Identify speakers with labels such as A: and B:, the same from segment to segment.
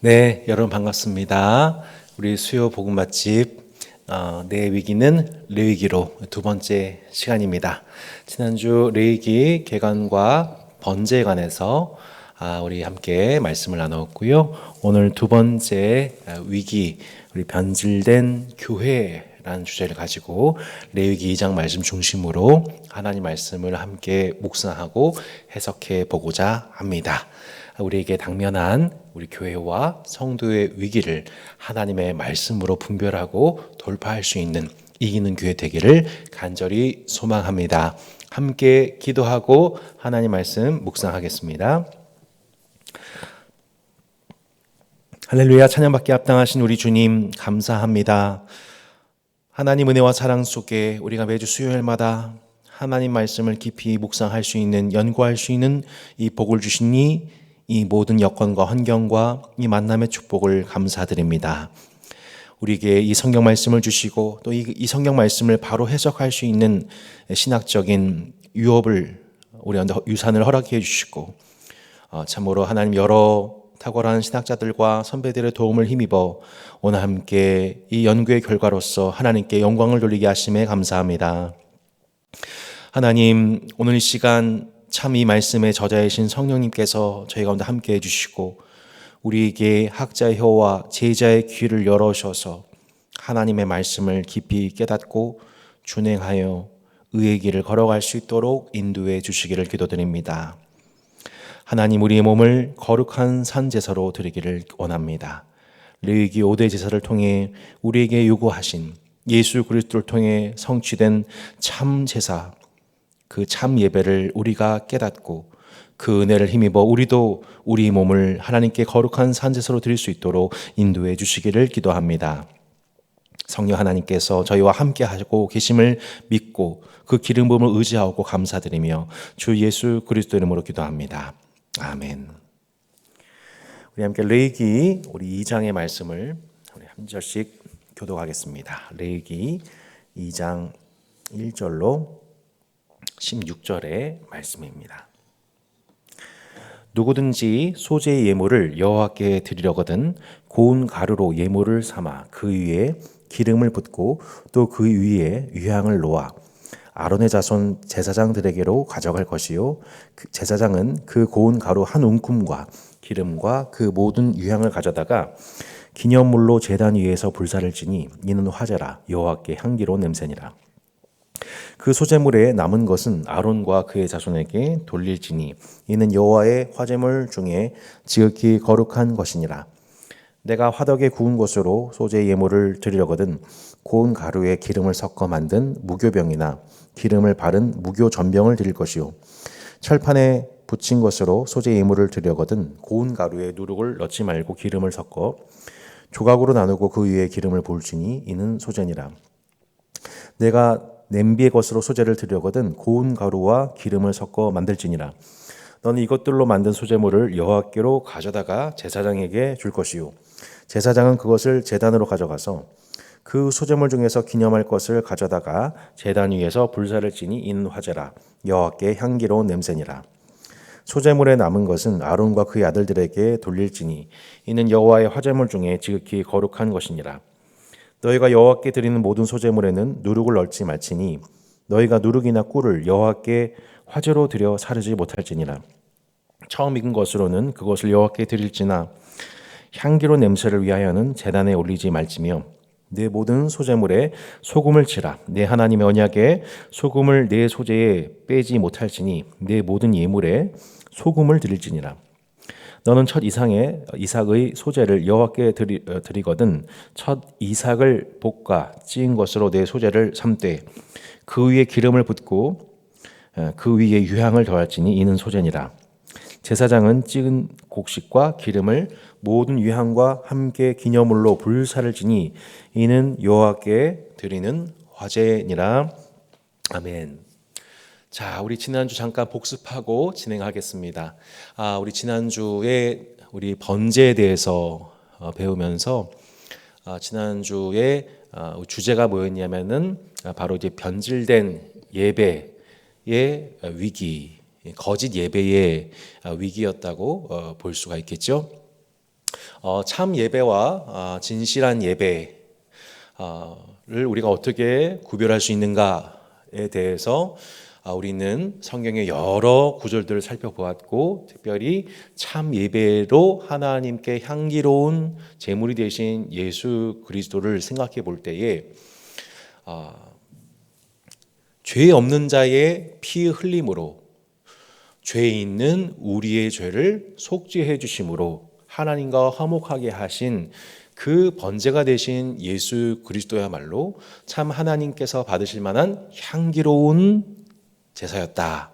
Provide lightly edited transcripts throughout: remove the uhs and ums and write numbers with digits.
A: 네, 여러분 반갑습니다. 우리 수요 복음 맛집 내 위기는 레위기로 두 번째 시간입니다. 지난주 레위기 개관과 번제에 관해서 우리 함께 말씀을 나눴고요. 오늘 두 번째 위기, 우리 변질된 교회라는 주제를 가지고 레위기 2장 말씀 중심으로 하나님 말씀을 함께 묵상하고 해석해 보고자 합니다. 우리에게 당면한 우리 교회와 성도의 위기를 하나님의 말씀으로 분별하고 돌파할 수 있는 이기는 교회 되기를 간절히 소망합니다. 함께 기도하고 하나님 말씀 묵상하겠습니다. 할렐루야, 찬양받기 합당하신 우리 주님 감사합니다. 하나님 은혜와 사랑 속에 우리가 매주 수요일마다 하나님 말씀을 깊이 묵상할 수 있는, 연구할 수 있는 이 복을 주시니 이 모든 여건과 환경과 이 만남의 축복을 감사드립니다. 우리에게 이 성경 말씀을 주시고 또 이 성경 말씀을 바로 해석할 수 있는 신학적인 유업을 우리한테 유산을 허락해 주시고 참으로 하나님 여러 탁월한 신학자들과 선배들의 도움을 힘입어 오늘 함께 이 연구의 결과로서 하나님께 영광을 돌리게 하심에 감사합니다. 하나님, 오늘 이 시간 참 이 말씀의 저자이신 성령님께서 저희 가운데 함께 해주시고 우리에게 학자의 혀와 제자의 귀를 열어주셔서 하나님의 말씀을 깊이 깨닫고 준행하여 의의 길을 걸어갈 수 있도록 인도해 주시기를 기도드립니다. 하나님, 우리의 몸을 거룩한 산제사로 드리기를 원합니다. 레위기 5대 제사를 통해 우리에게 요구하신 예수 그리스도를 통해 성취된 참 제사, 그 참 예배를 우리가 깨닫고 그 은혜를 힘입어 우리도 우리 몸을 하나님께 거룩한 산제사로 드릴 수 있도록 인도해 주시기를 기도합니다. 성령 하나님께서 저희와 함께 하고 계심을 믿고 그 기름 부음을 의지하고 감사드리며 주 예수 그리스도 이름으로 기도합니다. 아멘. 우리 함께 레위기 우리 2장의 말씀을 우리 한 절씩 교독하겠습니다. 레위기 2장 1절로 16절의 말씀입니다. 누구든지 소재의 예물을 여호와께 드리려거든 고운 가루로 예물을 삼아 그 위에 기름을 붓고 또 그 위에 유향을 놓아 아론의 자손 제사장들에게로 가져갈 것이요 제사장은 그 고운 가루 한 움큼과 기름과 그 모든 유향을 가져다가 기념물로 제단 위에서 불사를 지니 이는 화제라 여호와께 향기로운 냄새니라. 그 소제물에 남은 것은 아론과 그의 자손에게 돌릴지니 이는 여호와의 화제물 중에 지극히 거룩한 것이니라. 내가 화덕에 구운 것으로 소제 예물을 드리려거든 고운 가루에 기름을 섞어 만든 무교병이나 기름을 바른 무교 전병을 드릴 것이요 철판에 붙인 것으로 소제 예물을 드리려거든 고운 가루에 누룩을 넣지 말고 기름을 섞어 조각으로 나누고 그 위에 기름을 부을지니 이는 소제니라. 내가 냄비의 것으로 소재를 드리려거든 고운 가루와 기름을 섞어 만들지니라. 너는 이것들로 만든 소재물을 여호와께로 가져다가 제사장에게 줄 것이요 제사장은 그것을 제단으로 가져가서 그 소재물 중에서 기념할 것을 가져다가 제단 위에서 불사를 지니 이는 화제라 여호와께 향기로운 냄새니라. 소재물에 남은 것은 아론과 그의 아들들에게 돌릴지니 이는 여호와의 화제물 중에 지극히 거룩한 것이니라. 너희가 여호와께 드리는 모든 소재물에는 누룩을 넣지 말지니 너희가 누룩이나 꿀을 여호와께 화제로 드려 사르지 못할지니라. 처음 익은 것으로는 그것을 여호와께 드릴지나 향기로운 냄새를 위하여는 제단에 올리지 말지며 내 모든 소재물에 소금을 치라. 내 하나님의 언약에 소금을 내 소재에 빼지 못할지니 내 모든 예물에 소금을 드릴지니라. 너는 첫 이삭의 소재를 여호와께 드리거든 첫 이삭을 볶아 찌은 것으로 내 소재를 삼되 그 위에 기름을 붓고 그 위에 유향을 더할지니 이는 소재니라. 제사장은 찌은 곡식과 기름을 모든 유향과 함께 기념물로 불사를 지니 이는 여호와께 드리는 화제니라. 아멘. 자, 우리 지난주 잠깐 복습하고 진행하겠습니다. 우리 지난주에 우리 번제에 대해서 배우면서 지난주에 주제가 뭐였냐면은 바로 이제 변질된 예배의 위기, 거짓 예배의 위기였다고 볼 수가 있겠죠. 참 예배와 진실한 예배를 우리가 어떻게 구별할 수 있는가에 대해서 우리는 성경의 여러 구절들을 살펴보았고, 특별히 참 예배로 하나님께 향기로운 제물이 되신 예수 그리스도를 생각해 볼 때에 죄 없는 자의 피 흘림으로 죄 있는 우리의 죄를 속죄해 주심으로 하나님과 화목하게 하신 그 번제가 되신 예수 그리스도야말로 참 하나님께서 받으실 만한 향기로운 제사였다는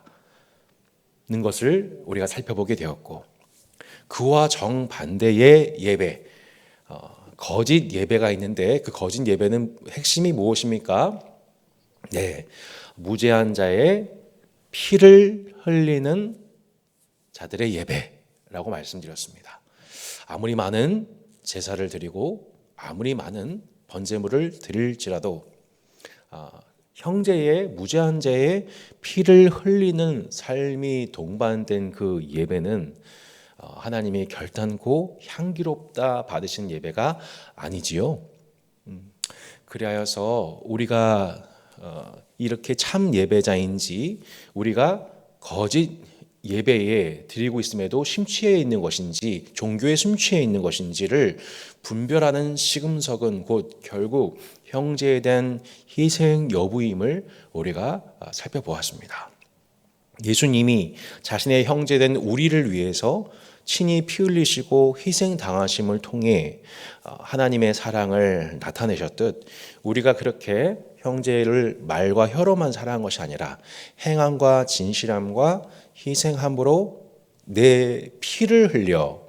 A: 것을 우리가 살펴보게 되었고, 그와 정반대의 예배, 거짓 예배가 있는데 그 거짓 예배는 핵심이 무엇입니까? 네, 무죄한 자의 피를 흘리는 자들의 예배라고 말씀드렸습니다. 아무리 많은 제사를 드리고 아무리 많은 번제물을 드릴지라도 형제의 무죄한 자의 피를 흘리는 삶이 동반된 그 예배는 하나님이 결단코 향기롭다 받으신 예배가 아니지요. 그리하여서 우리가 이렇게 참 예배자인지, 우리가 거짓 예배에 드리고 있음에도 심취해 있는 것인지, 종교에 심취해 있는 것인지를 분별하는 시금석은 곧 결국 형제에 대한 희생 여부임을 우리가 살펴보았습니다. 예수님이 자신의 형제된 우리를 위해서 친히 피 흘리시고 희생당하심을 통해 하나님의 사랑을 나타내셨듯, 우리가 그렇게 형제를 말과 혀로만 사랑한 것이 아니라 행함과 진실함과 희생함으로 내 피를 흘려,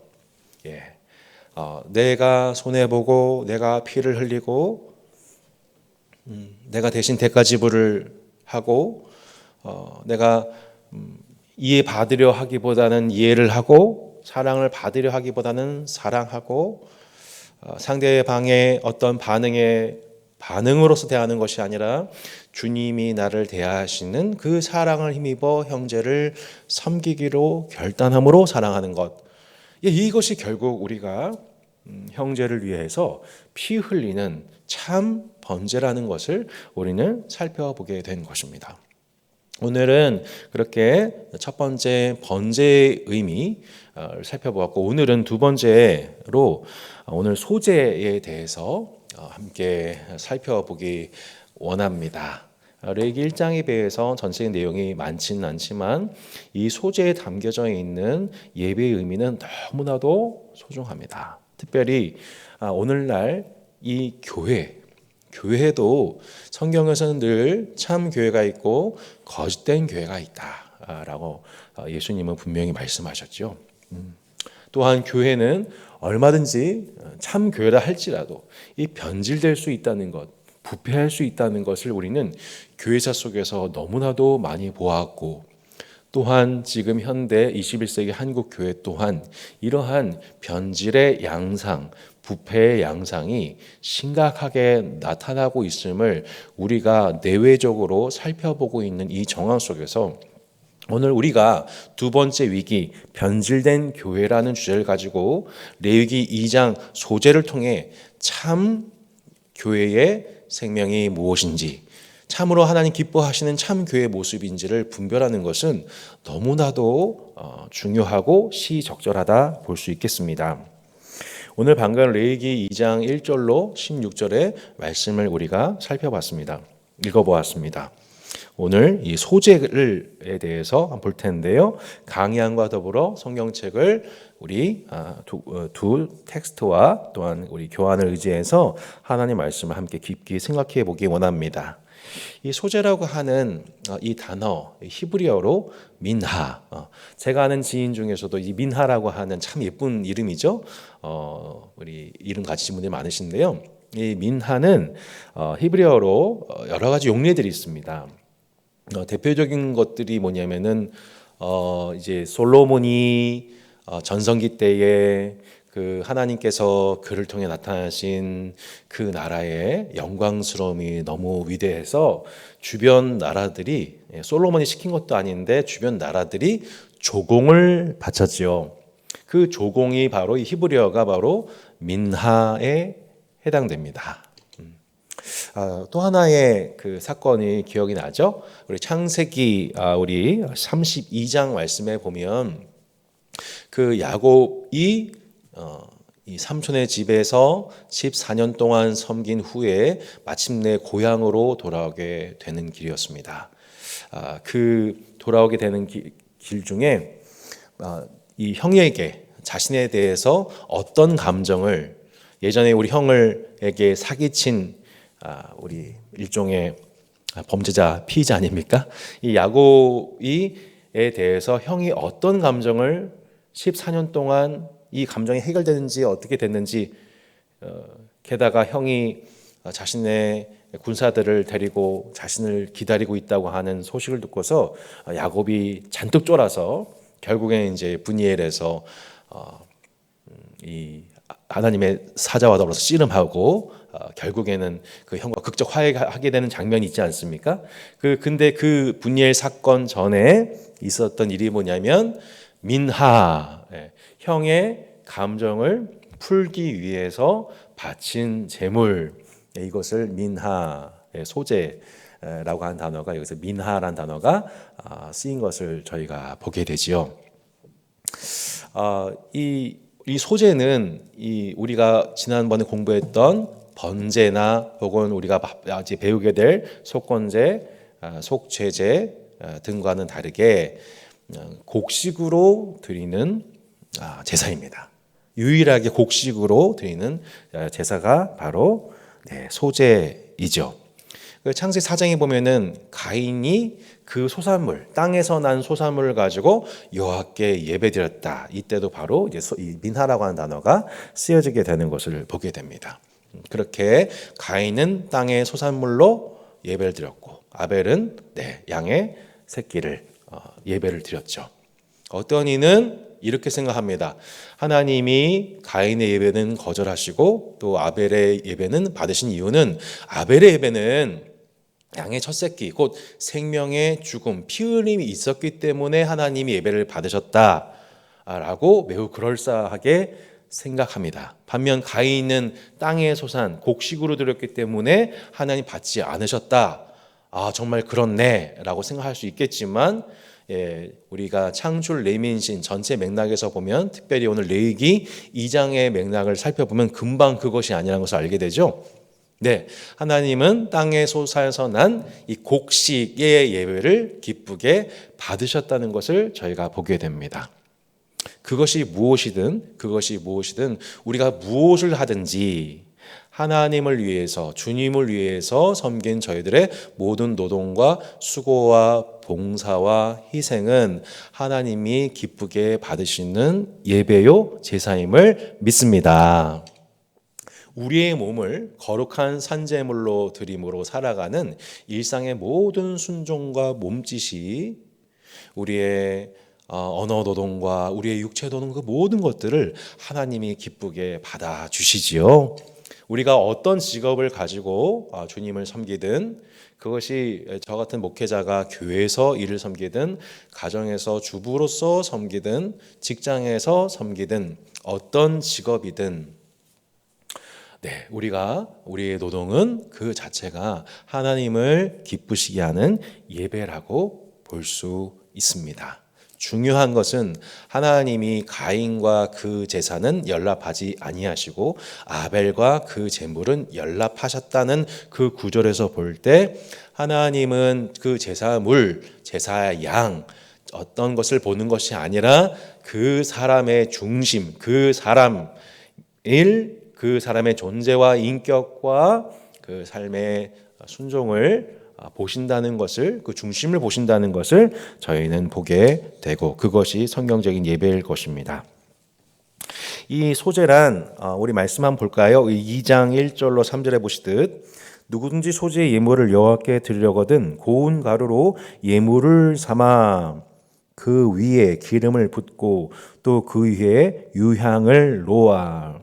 A: 내가 손해보고 내가 피를 흘리고 내가 대신 대가 지불을 하고 내가 이해받으려 하기보다는 이해를 하고 사랑을 받으려 하기보다는 사랑하고 상대방의 어떤 반응으로서 대하는 것이 아니라 주님이 나를 대하시는 그 사랑을 힘입어 형제를 섬기기로 결단함으로 사랑하는 것, 이것이 결국 우리가 형제를 위해서 피 흘리는 참 번제라는 것을 우리는 살펴보게 된 것입니다. 오늘은 그렇게 첫 번째 번제의 의미를 살펴보았고, 오늘은 두 번째로 오늘 소제에 대해서 함께 살펴보기 원합니다. 레위기 1장에 비해서 전체의 내용이 많지는 않지만 이 소제에 담겨져 있는 예배의 의미는 너무나도 소중합니다. 특별히 오늘날 이 교회도 성경에서는 늘 참 교회가 있고 거짓된 교회가 있다라고 예수님은 분명히 말씀하셨죠. 또한 교회는 얼마든지 참 교회라 할지라도 이 변질될 수 있다는 것, 부패할 수 있다는 것을 우리는 교회사 속에서 너무나도 많이 보았고, 또한 지금 현대 21세기 한국 교회 또한 이러한 변질의 양상, 부패의 양상이 심각하게 나타나고 있음을 우리가 내외적으로 살펴보고 있는 이 정황 속에서 오늘 우리가 두 번째 위기, 변질된 교회라는 주제를 가지고 레위기 2장 소제를 통해 참 교회의 생명이 무엇인지, 참으로 하나님 기뻐하시는 참 교회의 모습인지를 분별하는 것은 너무나도 중요하고 시적절하다 볼 수 있겠습니다. 오늘 방금 레위기 2장 1절로 16절의 말씀을 우리가 살펴봤습니다. 읽어보았습니다. 오늘 이 소제에 대해서 볼 텐데요. 강의안과 더불어 성경책을 우리 두 텍스트와 또한 우리 교환을 의지해서 하나님 말씀을 함께 깊이 생각해 보기 원합니다. 이 소제라고 하는 이 단어 히브리어로 민하, 제가 아는 지인 중에서도 이 민하라고 하는 참 예쁜 이름이죠. 우리 이름 가지신 분들이 많으신데요. 이 민하는 히브리어로 여러 가지 용례들이 있습니다. 대표적인 것들이 뭐냐면은 이제 솔로몬이 전성기 때에 그 하나님께서 그를 통해 나타나신 그 나라의 영광스러움이 너무 위대해서 주변 나라들이, 솔로몬이 시킨 것도 아닌데 주변 나라들이 조공을 바쳤지요. 그 조공이 바로 이 히브리어가 바로 민하에 해당됩니다. 또 하나의 그 사건이 기억이 나죠. 우리 창세기 우리 32장 말씀에 보면 그 야곱이 이 삼촌의 집에서 14년 동안 섬긴 후에 마침내 고향으로 돌아오게 되는 길이었습니다. 그 돌아오게 되는 길 중에 이 형에게 자신에 대해서 어떤 감정을 예전에 우리 형을에게 사기친 우리 일종의 범죄자 피의자 아닙니까? 이 야곱이에 대해서 형이 어떤 감정을 14년 동안 이 감정이 해결되는지 어떻게 됐는지 게다가 형이 자신의 군사들을 데리고 자신을 기다리고 있다고 하는 소식을 듣고서 야곱이 잔뜩 쫄아서 결국엔 이제 분이엘에서 이 하나님의 사자와 더불어서 씨름하고 결국에는 그 형과 극적 화해하게 되는 장면이 있지 않습니까? 근데 그 분이엘 사건 전에 있었던 일이 뭐냐면 민하, 형의 감정을 풀기 위해서 바친 제물, 이것을 민하의 소재라고 하는 단어가 여기서 민하라는 단어가 쓰인 것을 저희가 보게 되지요. 이 소재는 우리가 지난번에 공부했던 번제나 혹은 우리가 이제 배우게 될 속건제, 속죄제 등과는 다르게 곡식으로 드리는 제사입니다. 유일하게 곡식으로 드리는 제사가 바로 소제이죠. 창세기 4장에 보면은 가인이 그 소산물, 땅에서 난 소산물을 가지고 여호와께 예배드렸다. 이때도 바로 이제 이 민하라고 하는 단어가 쓰여지게 되는 것을 보게 됩니다. 그렇게 가인은 땅의 소산물로 예배를 드렸고 아벨은 양의 새끼를 예배를 드렸죠. 어떤 이는 이렇게 생각합니다. 하나님이 가인의 예배는 거절하시고 또 아벨의 예배는 받으신 이유는 아벨의 예배는 양의 첫 새끼, 곧 생명의 죽음, 피 흘림이 있었기 때문에 하나님이 예배를 받으셨다라고 매우 그럴싸하게 생각합니다. 반면 가인은 땅의 소산, 곡식으로 드렸기 때문에 하나님 받지 않으셨다. 정말 그렇네 라고 생각할 수 있겠지만 우리가 창출 레민신 전체 맥락에서 보면 특별히 오늘 레위기 2장의 맥락을 살펴보면 금방 그것이 아니라는 것을 알게 되죠. 하나님은 땅의 소사에서 난 이 곡식의 예배를 기쁘게 받으셨다는 것을 저희가 보게 됩니다. 그것이 무엇이든 우리가 무엇을 하든지 하나님을 위해서 주님을 위해서 섬긴 저희들의 모든 노동과 수고와 봉사와 희생은 하나님이 기쁘게 받으시는 예배요 제사임을 믿습니다. 우리의 몸을 거룩한 산제물로 드림으로 살아가는 일상의 모든 순종과 몸짓이 우리의 언어 노동과 우리의 육체 노동 그 모든 것들을 하나님이 기쁘게 받아주시지요. 우리가 어떤 직업을 가지고 주님을 섬기든 그것이 저 같은 목회자가 교회에서 일을 섬기든 가정에서 주부로서 섬기든 직장에서 섬기든 어떤 직업이든 우리의 노동은 그 자체가 하나님을 기쁘시게 하는 예배라고 볼 수 있습니다. 중요한 것은 하나님이 가인과 그 제사는 연합하지 아니하시고 아벨과 그 제물은 연합하셨다는 그 구절에서 볼 때 하나님은 그 제사물, 제사의 양 어떤 것을 보는 것이 아니라 그 사람의 중심, 그 사람의 존재와 인격과 그 삶의 순종을 보신다는 것을 그 중심을 보신다는 것을 저희는 보게 되고 그것이 성경적인 예배일 것입니다. 이 소제란 우리 말씀 한번 볼까요? 2장 1절로 3절에 보시듯 누구든지 소제의 예물을 여호와께 드리려거든 고운 가루로 예물을 삼아 그 위에 기름을 붓고 또 그 위에 유향을 놓아.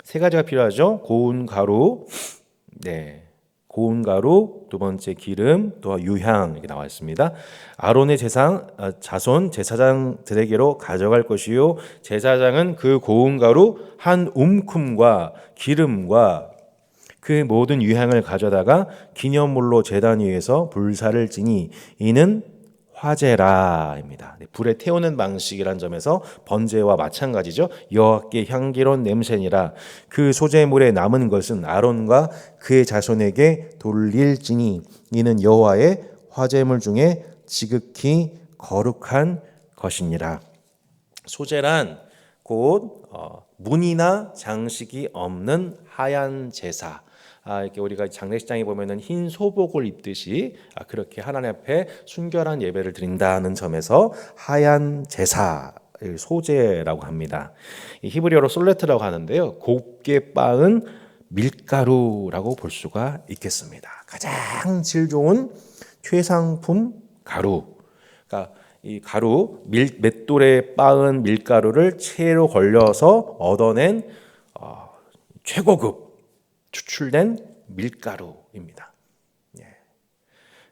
A: 세 가지가 필요하죠. 고운 가루, 고운 가루, 두 번째 기름, 또 유향 이렇게 나와 있습니다. 아론의 자손 제사장들에게로 가져갈 것이요 제사장은 그 고운 가루 한 움큼과 기름과 그 모든 유향을 가져다가 기념물로 제단 위에서 불사를 지니 이는 화제라입니다. 불에 태우는 방식이란 점에서 번제와 마찬가지죠. 여호와께 향기로운 냄새니라. 그 소제물에 남은 것은 아론과 그의 자손에게 돌릴지니 이는 여호와의 화제물 중에 지극히 거룩한 것이니라. 소제란 곧 무늬나 장식이 없는 하얀 제사. 이렇게 우리가 장례식장에 보면은 흰 소복을 입듯이 그렇게 하나님 앞에 순결한 예배를 드린다는 점에서 하얀 제사 소제라고 합니다. 히브리어로 솔레트라고 하는데요. 곱게 빻은 밀가루라고 볼 수가 있겠습니다. 가장 질 좋은 최상품 가루. 그러니까 이 가루 맷돌에 빻은 밀가루를 채로 걸려서 얻어낸 최고급 추출된 밀가루입니다.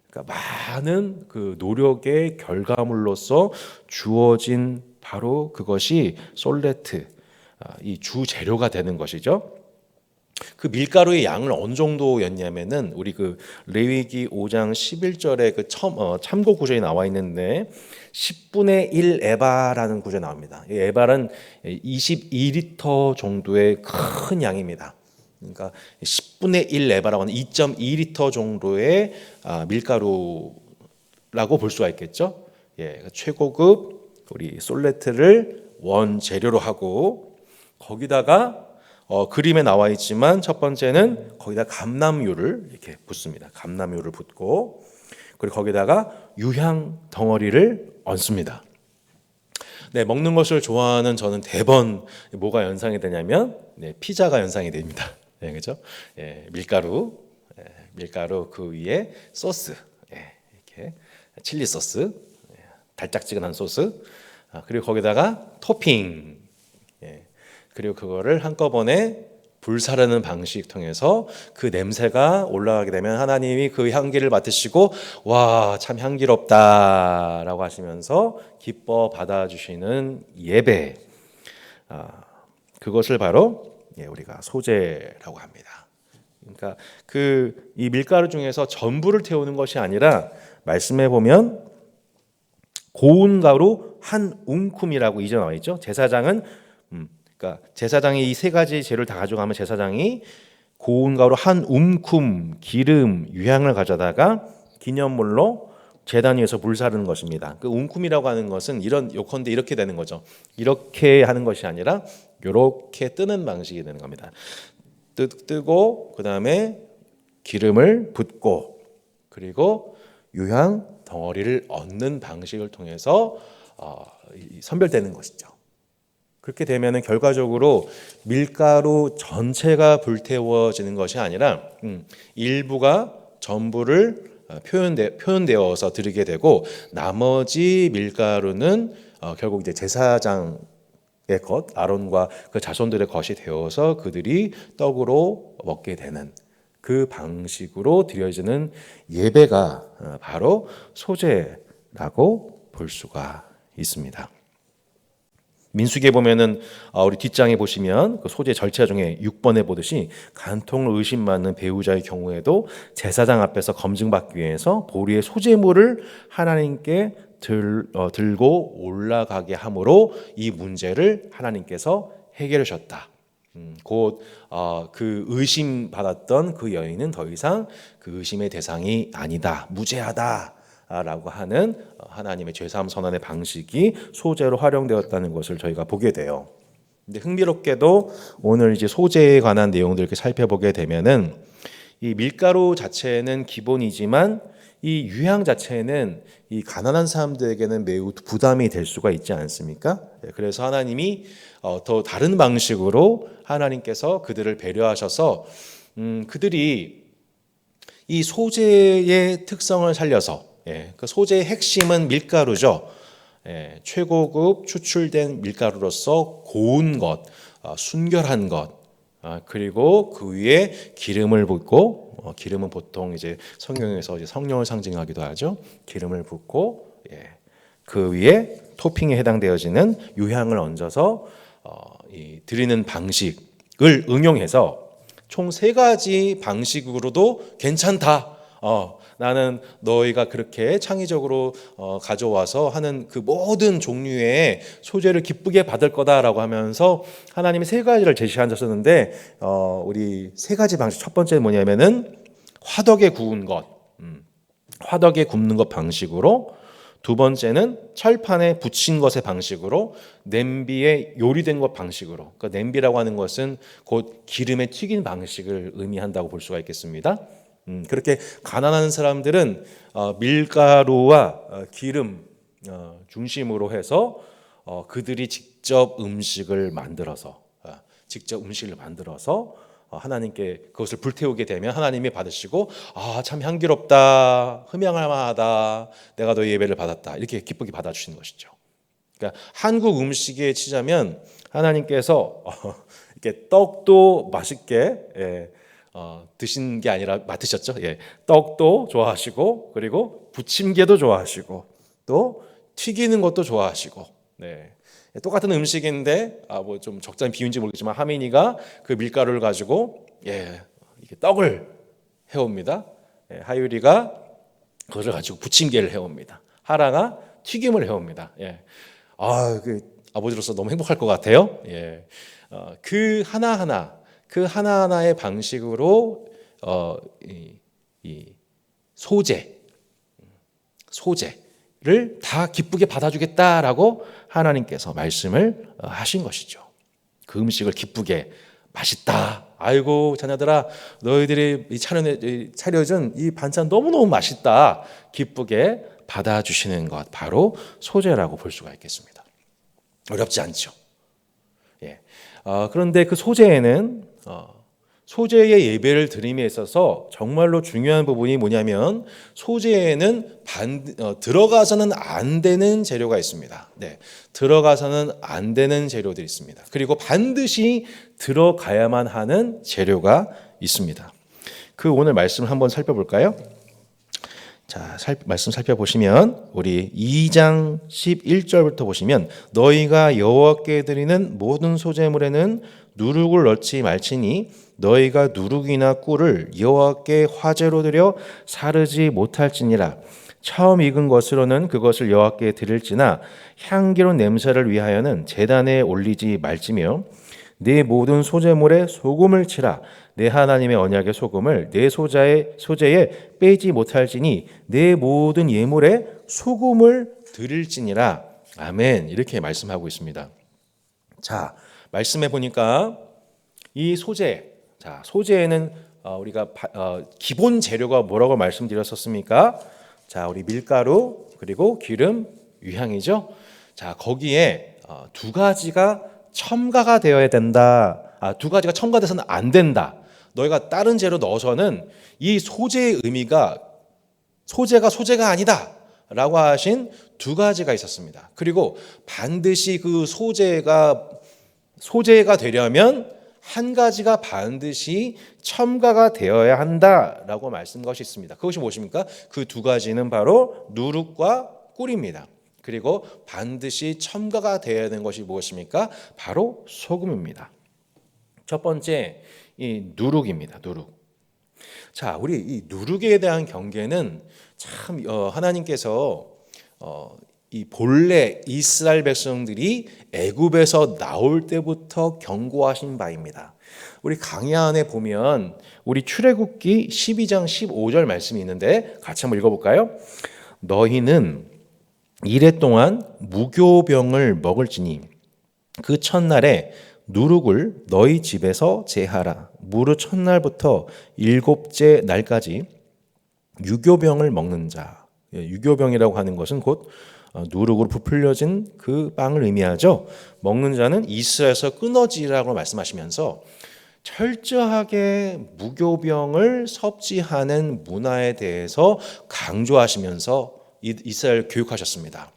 A: 그러니까 많은 그 노력의 결과물로서 주어진 바로 그것이 솔레트, 이 주 재료가 되는 것이죠. 그 밀가루의 양을 어느 정도였냐면은 우리 그 레위기 5장 11절에 그 참고 구절이 나와 있는데 10분의 1 에바라는 구절이 나옵니다. 이 에바는 22리터 정도의 큰 양입니다. 그러니까 10분의 1 에바라고 하는 2.2리터 정도의 밀가루라고 볼 수가 있겠죠. 최고급 우리 솔레트를 원재료로 하고 거기다가 그림에 나와 있지만 첫 번째는 거기다 감람유를 이렇게 붓습니다. 감람유를 붓고 그리고 거기다가 유향 덩어리를 얹습니다. 네, 먹는 것을 좋아하는 저는 대번 뭐가 연상이 되냐면 피자가 연상이 됩니다. 네, 그렇죠? 밀가루 그 위에 소스, 이렇게 칠리 소스, 달짝지근한 소스, 그리고 거기다가 토핑, 그리고 그거를 한꺼번에 불사르는 방식 통해서 그 냄새가 올라가게 되면 하나님이 그 향기를 맡으시고 와, 참 향기롭다라고 하시면서 기뻐 받아주시는 예배, 그것을 바로 우리가 소제라고 합니다. 그러니까 그 이 밀가루 중에서 전부를 태우는 것이 아니라 말씀해 보면 고운 가루 한 웅큼이라고 이제 나와 있죠. 제사장은 그러니까 제사장이 이 세 가지 재료를 다 가져가면 제사장이 고운 가루 한 움큼, 기름, 유향을 가져다가 기념물로 제단 위에서 불사르는 것입니다. 그 웅큼이라고 하는 것은 이런 요컨대 이렇게 되는 거죠. 이렇게 하는 것이 아니라 이렇게 뜨는 방식이 되는 겁니다. 뜨고 그 다음에 기름을 붓고 그리고 유향 덩어리를 얻는 방식을 통해서 선별되는 것이죠. 그렇게 되면은 결과적으로 밀가루 전체가 불태워지는 것이 아니라 일부가 전부를 표현되어서 드리게 되고 나머지 밀가루는 결국 이제 제사장의 것, 아론과 그 자손들의 것이 되어서 그들이 떡으로 먹게 되는 그 방식으로 드려지는 예배가 바로 소제라고 볼 수가 있습니다. 민수기에 보면은 우리 뒷장에 보시면 그 소제 절차 중에 6번에 보듯이 간통을 의심받는 배우자의 경우에도 제사장 앞에서 검증받기 위해서 보리의 소제물을 하나님께 들고 올라가게 함으로 이 문제를 하나님께서 해결하셨다. 곧 그 의심받았던 그 여인은 더 이상 그 의심의 대상이 아니다, 무죄하다 라고 하는 하나님의 죄사함 선언의 방식이 소제로 활용되었다는 것을 저희가 보게 돼요. 근데 흥미롭게도 오늘 이제 소제에 관한 내용들을 이렇게 살펴보게 되면은 이 밀가루 자체는 기본이지만 이 유향 자체는 이 가난한 사람들에게는 매우 부담이 될 수가 있지 않습니까? 그래서 하나님이 더 다른 방식으로 하나님께서 그들을 배려하셔서 그들이 이 소제의 특성을 살려서 그 소제의 핵심은 밀가루죠. 최고급 추출된 밀가루로서 고운 것, 순결한 것, 그리고 그 위에 기름을 붓고 기름은 보통 이제 성경에서 이제 성령을 상징하기도 하죠. 기름을 붓고 그 위에 토핑에 해당되어지는 유향을 얹어서 이 드리는 방식을 응용해서 총 3가지 방식으로도 괜찮다. 나는 너희가 그렇게 창의적으로 가져와서 하는 그 모든 종류의 소재를 기쁘게 받을 거다라고 하면서 하나님이 3가지를 제시하셨는데 우리 3가지 방식, 첫 번째는 뭐냐면은 화덕에 구운 것, 화덕에 굽는 것 방식으로, 두 번째는 철판에 붙인 것의 방식으로, 냄비에 요리된 것 방식으로. 그러니까 냄비라고 하는 것은 곧 기름에 튀긴 방식을 의미한다고 볼 수가 있겠습니다. 그렇게 가난한 사람들은 밀가루와 기름 중심으로 해서 그들이 직접 음식을 만들어서 하나님께 그것을 불태우게 되면 하나님이 받으시고 참 향기롭다, 흠향할 만하다, 내가 너의 예배를 받았다, 이렇게 기쁘게 받아주시는 것이죠. 그러니까 한국 음식에 치자면 하나님께서 이렇게 떡도 맛있게 드신 게 아니라 맡으셨죠. 떡도 좋아하시고, 그리고 부침개도 좋아하시고, 또 튀기는 것도 좋아하시고. 똑같은 음식인데 뭐 좀 적절한 비유인지 모르겠지만 하민이가 그 밀가루를 가지고 이렇게 떡을 해옵니다. 하율이가 그것을 가지고 부침개를 해옵니다. 하랑아 튀김을 해옵니다. 그 아버지로서 너무 행복할 것 같아요. 그 하나하나의 방식으로 이 소재를 다 기쁘게 받아주겠다라고 하나님께서 말씀을 하신 것이죠. 그 음식을 기쁘게, 맛있다, 아이고 자녀들아 너희들이 차려준 이 반찬 너무너무 맛있다, 기쁘게 받아주시는 것, 바로 소재라고 볼 수가 있겠습니다. 어렵지 않죠. 그런데 그 소재에는 소재의 예배를 드림에 있어서 정말로 중요한 부분이 뭐냐면, 소재에는 들어가서는 안 되는 재료가 있습니다. 들어가서는 안 되는 재료들이 있습니다. 그리고 반드시 들어가야만 하는 재료가 있습니다. 그 오늘 말씀을 한번 살펴볼까요? 자, 말씀 살펴보시면 우리 2장 11절부터 보시면, 너희가 여호와께 드리는 모든 소재물에는 누룩을 넣지 말지니 너희가 누룩이나 꿀을 여호와께 화제로 드려 사르지 못할지니라. 처음 익은 것으로는 그것을 여호와께 드릴지나 향기로운 냄새를 위하여는 제단에 올리지 말지며, 네 모든 소재물에 소금을 치라. 내 하나님의 언약의 소금을 내 소재에 빼지 못할지니 내 모든 예물에 소금을 드릴지니라. 아멘. 이렇게 말씀하고 있습니다. 자, 말씀해 보니까 이 소재에는 우리가 기본 재료가 뭐라고 말씀드렸었습니까? 자, 우리 밀가루, 그리고 기름, 유향이죠. 자, 거기에 2가지가 첨가가 되어야 된다. 2가지가 첨가돼서는 안 된다. 너희가 다른 재료 넣어서는 이 소재의 의미가 소재가 아니다 라고 하신 2가지가 있었습니다. 그리고 반드시 그 소재가 되려면 1가지가 반드시 첨가가 되어야 한다라고 말씀한 것이 있습니다. 그것이 무엇입니까? 그 2가지는 바로 누룩과 꿀입니다. 그리고 반드시 첨가가 되어야 하는 것이 무엇입니까? 바로 소금입니다. 첫 번째, 이 누룩입니다. 누룩. 자, 우리 이 누룩에 대한 경계는 참 하나님께서 이 본래 이스라엘 백성들이 애굽에서 나올 때부터 경고하신 바입니다. 우리 강해 안에 보면 우리 출애굽기 12장 15절 말씀이 있는데 같이 한번 읽어볼까요? 너희는 이레 동안 무교병을 먹을지니 그 첫날에 누룩을 너희 집에서 제하라. 무릇 첫날부터 7째 날까지 유교병을 먹는 자. 유교병이라고 하는 것은 곧 누룩으로 부풀려진 그 빵을 의미하죠. 먹는 자는 이스라엘에서 끊어지라고 말씀하시면서 철저하게 무교병을 섭지하는 문화에 대해서 강조하시면서 이스라엘 교육하셨습니다.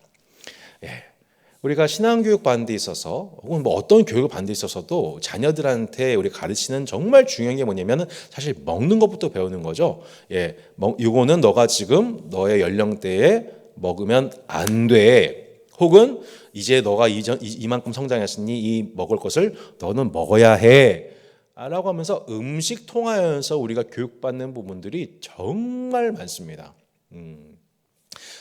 A: 우리가 신앙교육 받는 데 있어서 혹은 뭐 어떤 교육을 받는 데 있어서도 자녀들한테 우리 가르치는 정말 중요한 게 뭐냐면 사실 먹는 것부터 배우는 거죠. 예, 이거는 너가 지금 너의 연령대에 먹으면 안 돼. 혹은 이제 너가 이만큼 성장했으니 이 먹을 것을 너는 먹어야 해. 라고 하면서 음식 통하여서 우리가 교육받는 부분들이 정말 많습니다.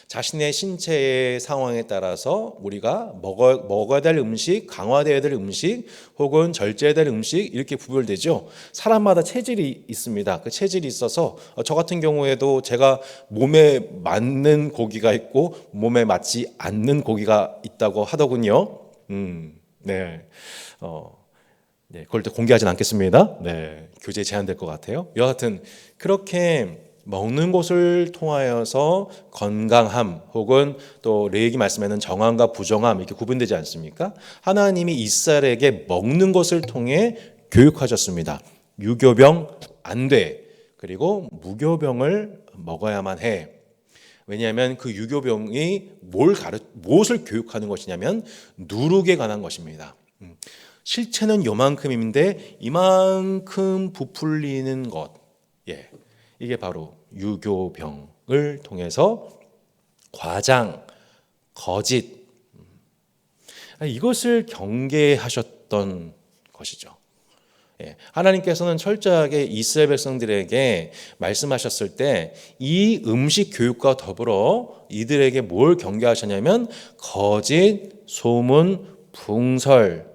A: 자신의 신체의 상황에 따라서 우리가 먹어야 될 음식, 강화되어야 될 음식, 혹은 절제해야 될 음식 이렇게 구별되죠. 사람마다 체질이 있습니다. 그 체질이 있어서 저 같은 경우에도 제가 몸에 맞는 고기가 있고 몸에 맞지 않는 고기가 있다고 하더군요. 네. 네, 그걸 또 공개하진 않겠습니다. 네, 교재 제한될 것 같아요. 여하튼 그렇게 먹는 것을 통하여서 건강함 혹은 또 레위기 말씀에는 정함과 부정함 이렇게 구분되지 않습니까? 하나님이 이스라엘에게 먹는 것을 통해 교육하셨습니다. 유교병 안 돼. 그리고 무교병을 먹어야만 해. 왜냐하면 그 유교병이 무엇을 교육하는 것이냐면 누룩에 관한 것입니다. 실체는 요만큼인데 이만큼 부풀리는 것. 예. 이게 바로 유교병을 통해서 과장, 거짓 이것을 경계하셨던 것이죠. 예. 하나님께서는 철저하게 이스라엘 백성들에게 말씀하셨을 때 이 음식 교육과 더불어 이들에게 뭘 경계하셨냐면 거짓, 소문, 붕설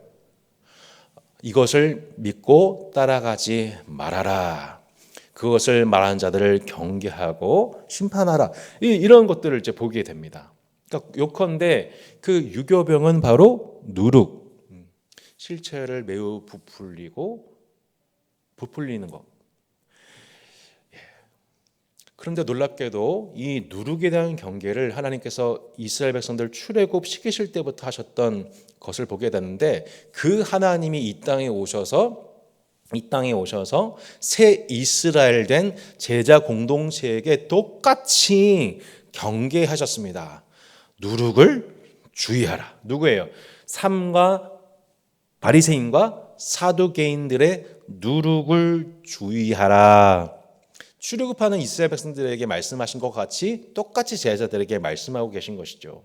A: 이것을 믿고 따라가지 말아라. 그것을 말하는 자들을 경계하고 심판하라. 이런 것들을 이제 보게 됩니다. 그러니까 요컨대 그 유교병은 바로 누룩, 실체를 매우 부풀리는 것. 그런데 놀랍게도 이 누룩에 대한 경계를 하나님께서 이스라엘 백성들 출애굽 시키실 때부터 하셨던 것을 보게 되는데 그 하나님이 이 땅에 오셔서 새 이스라엘 된 제자 공동체에게 똑같이 경계하셨습니다. 누룩을 주의하라. 누구예요? 삼가 바리새인과 사두개인들의 누룩을 주의하라. 출애굽하는 이스라엘 백성들에게 말씀하신 것 같이 똑같이 제자들에게 말씀하고 계신 것이죠.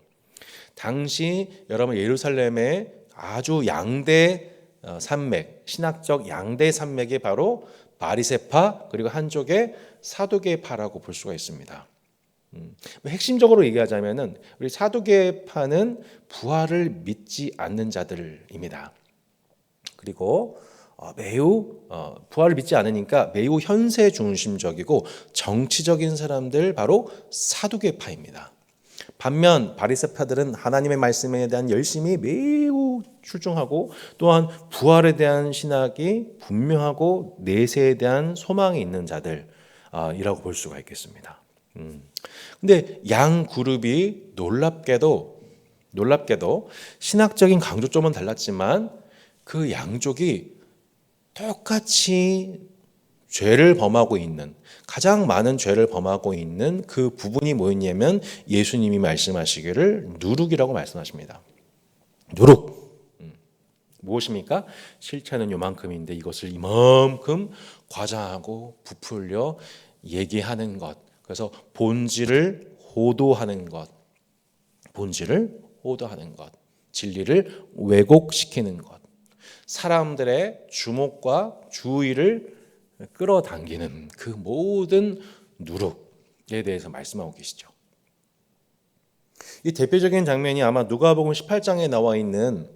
A: 당시 여러분 예루살렘의 아주 양대 산맥, 신학적 양대 산맥이 바로 바리새파 그리고 한쪽에 사두개파라고 볼 수가 있습니다. 핵심적으로 얘기하자면은 우리 사두개파는 부활을 믿지 않는 자들입니다. 그리고 매우 부활을 믿지 않으니까 매우 현세 중심적이고 정치적인 사람들 바로 사두개파입니다. 반면 바리새파들은 하나님의 말씀에 대한 열심이 매우 출중하고 또한 부활에 대한 신학이 분명하고 내세에 대한 소망이 있는 자들이라고 볼 수가 있겠습니다. 근데 양 그룹이 놀랍게도 신학적인 강조점은 달랐지만 그 양쪽이 똑같이 죄를 범하고 있는 가장 많은 죄를 범하고 있는 그 부분이 뭐였냐면 예수님이 말씀하시기를 누룩이라고 말씀하십니다. 누룩 무엇입니까? 실체는 요만큼인데 이것을 이만큼 과장하고 부풀려 얘기하는 것. 그래서 본질을 호도하는 것. 진리를 왜곡시키는 것. 사람들의 주목과 주의를 끌어당기는 그 모든 누룩에 대해서 말씀하고 계시죠. 이 대표적인 장면이 아마 누가복음 18장에 나와 있는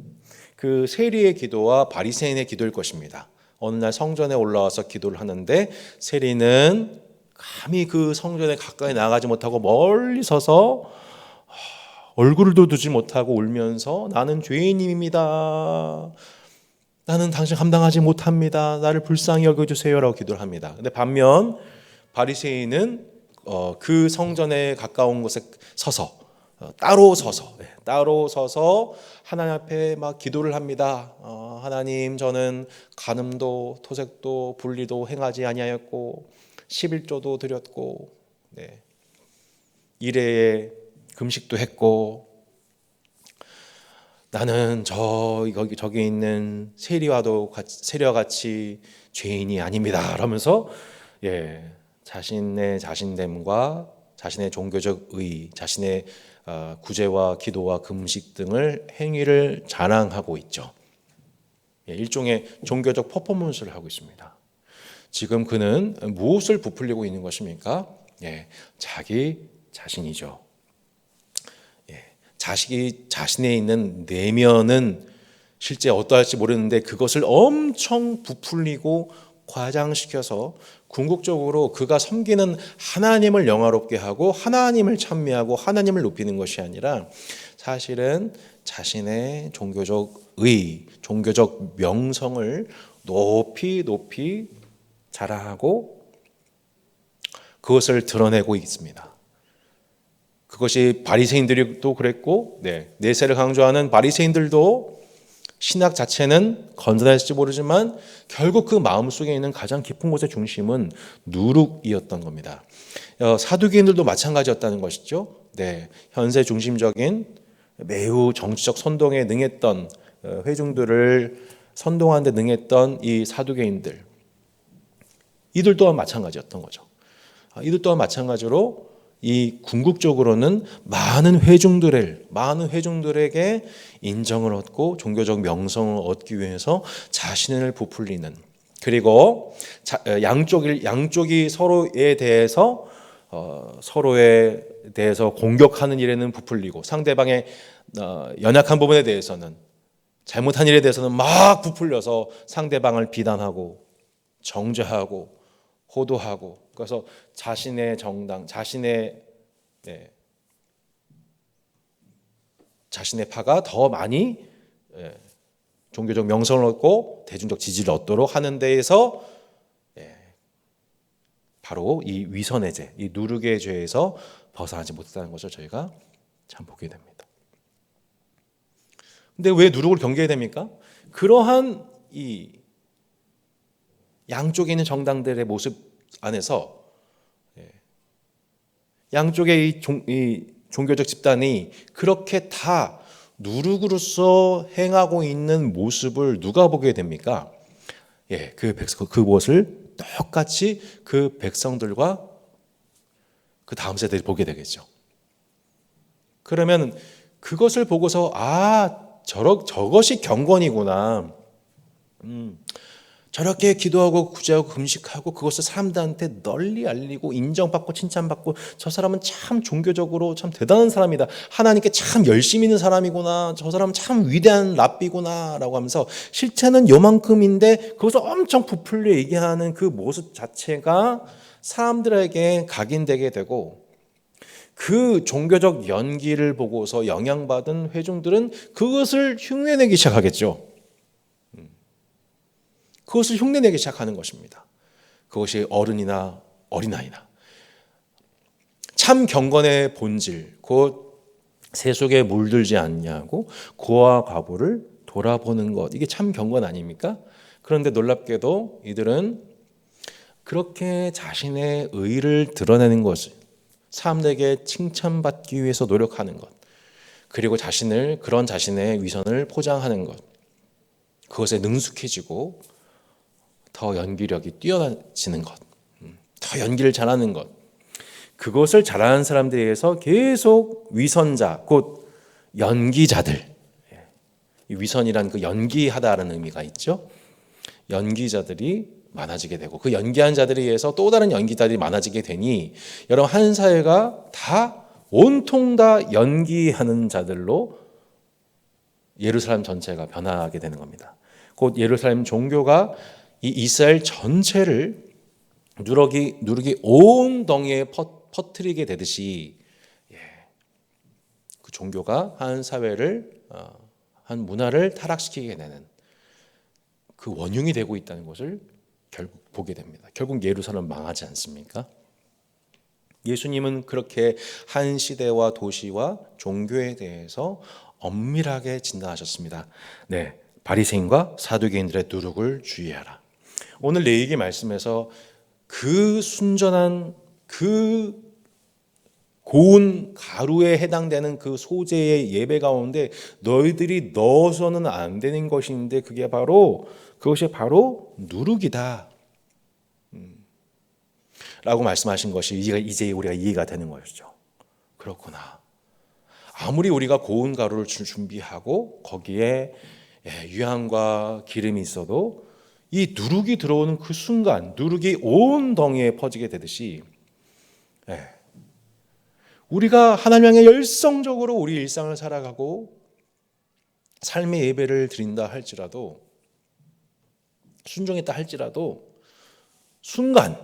A: 그 세리의 기도와 바리새인의 기도일 것입니다. 어느 날 성전에 올라와서 기도를 하는데 세리는 감히 그 성전에 가까이 나가지 못하고 멀리 서서 얼굴도 두지 못하고 울면서 나는 죄인입니다. 나는 당신 감당하지 못합니다. 나를 불쌍히 여겨주세요라고 기도를 합니다. 근데 반면 바리새인은 그 성전에 가까운 곳에 서서 따로 서서 하나님 앞에 막 기도를 합니다. 하나님 저는 간음도 토색도 불리도 행하지 아니하였고 11조도 드렸고 일회에 금식도 했고 나는 저기 있는 세리와 같이 죄인이 아닙니다. 그러면서 자신의 자신됨과 자신의 종교적 의, 자신의 구제와 기도와 금식 등을 행위를 자랑하고 있죠. 일종의 종교적 퍼포먼스를 하고 있습니다. 지금 그는 무엇을 부풀리고 있는 것입니까? 자기 자신이죠. 자신에 있는 내면은 실제 어떠할지 모르는데 그것을 엄청 부풀리고 과장시켜서 궁극적으로 그가 섬기는 하나님을 영화롭게 하고 하나님을 찬미하고 하나님을 높이는 것이 아니라 사실은 자신의 종교적 의, 종교적 명성을 높이 자랑하고 그것을 드러내고 있습니다. 그것이 바리새인들도 그랬고, 내세를 강조하는 바리새인들도 신학 자체는 건전할지 모르지만 결국 그 마음속에 있는 가장 깊은 곳의 중심은 누룩이었던 겁니다. 사두개인들도 마찬가지였다는 것이죠. 현세 중심적인 매우 정치적 선동에 능했던 회중들을 선동하는 데 능했던 이 사두개인들, 이들 또한 마찬가지였던 거죠. 이들 또한 마찬가지로 이 궁극적으로는 많은 회중들에게 인정을 얻고 종교적 명성을 얻기 위해서 자신을 부풀리는, 그리고 양쪽이 서로에 대해서 공격하는 일에는 부풀리고 상대방의 연약한 부분에 대해서는, 잘못한 일에 대해서는 막 부풀려서 상대방을 비난하고 정죄하고 호도하고, 그래서 자신의 정당, 자신의 파가 더 많이 종교적 명성을 얻고 대중적 지지를 얻도록 하는 데에서 바로 이 위선의 죄, 이 누룩의 죄에서 벗어나지 못했다는 것을 저희가 참 보게 됩니다. 근데 왜 누룩을 경계해야 됩니까? 그러한 이 양쪽에 있는 정당들의 모습 안에서 양쪽의 이 종교적 집단이 그렇게 다 누룩으로서 행하고 있는 모습을 누가 보게 됩니까? 그것을 똑같이 그 백성들과 그 다음 세대들이 보게 되겠죠. 그러면 그것을 보고서 저것이 경건이구나. 저렇게 기도하고 구제하고 금식하고 그것을 사람들한테 널리 알리고 인정받고 칭찬받고 저 사람은 참 종교적으로 참 대단한 사람이다. 하나님께 참 열심히 있는 사람이구나. 저 사람은 참 위대한 랍비구나 라고 하면서 실체는 요만큼인데 그것을 엄청 부풀려 얘기하는 그 모습 자체가 사람들에게 각인되게 되고, 그 종교적 연기를 보고서 영향받은 회중들은 그것을 흉내내기 시작하겠죠. 그것을 흉내내기 시작하는 것입니다. 그것이 어른이나 어린아이나. 참 경건의 본질, 곧 세속에 물들지 않냐고 고아 과부를 돌아보는 것, 이게 참 경건 아닙니까? 그런데 놀랍게도 이들은 그렇게 자신의 의를 드러내는 것을, 사람들에게 칭찬받기 위해서 노력하는 것, 그리고 그런 자신의 위선을 포장하는 것, 그것에 능숙해지고 더 연기력이 뛰어나지는 것, 더 연기를 잘하는 것, 그것을 잘하는 사람들에 의해서 계속 위선자, 곧 연기자들, 위선이란 그 연기하다라는 의미가 있죠. 연기자들이 많아지게 되고 그 연기한 자들에 의해서 또 다른 연기자들이 많아지게 되니 여러분, 한 사회가 다 온통 다 연기하는 자들로 예루살렘 전체가 변화하게 되는 겁니다. 곧 예루살렘 종교가 이 이스라엘 전체를 누룩이 온 덩이에 퍼뜨리게 되듯이 그 종교가 한 사회를, 한 문화를 타락시키게 되는 그 원흉이 되고 있다는 것을 결국 보게 됩니다. 결국 예루살렘은 망하지 않습니까? 예수님은 그렇게 한 시대와 도시와 종교에 대해서 엄밀하게 진단하셨습니다. 바리새인과 사두개인들의 누룩을 주의하라. 오늘 레위기 말씀에서 그 순전한 그 고운 가루에 해당되는 그 소재의 예배 가운데 너희들이 넣어서는 안 되는 것인데 그것이 바로 누룩이다 라고 말씀하신 것이 이제 우리가 이해가 되는 것이죠. 그렇구나. 아무리 우리가 고운 가루를 준비하고 거기에 유향과 기름이 있어도 이 누룩이 들어오는 그 순간 누룩이 온 덩이에 퍼지게 되듯이 우리가 하나님 향해 열성적으로 우리 일상을 살아가고 삶의 예배를 드린다 할지라도 순종했다 할지라도 순간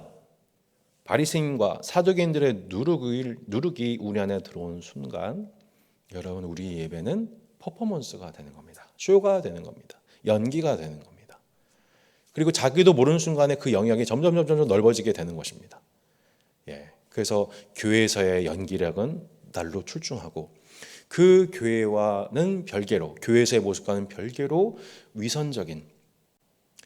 A: 바리새인과 사두개인들의 누룩이 우리 안에 들어오는 순간 여러분 우리 예배는 퍼포먼스가 되는 겁니다. 쇼가 되는 겁니다. 연기가 되는 겁니다. 그리고 자기도 모르는 순간에 그 영역이 점점 넓어지게 되는 것입니다. 그래서 교회에서의 연기력은 날로 출중하고 그 교회와는 별개로 교회에서의 모습과는 별개로 위선적인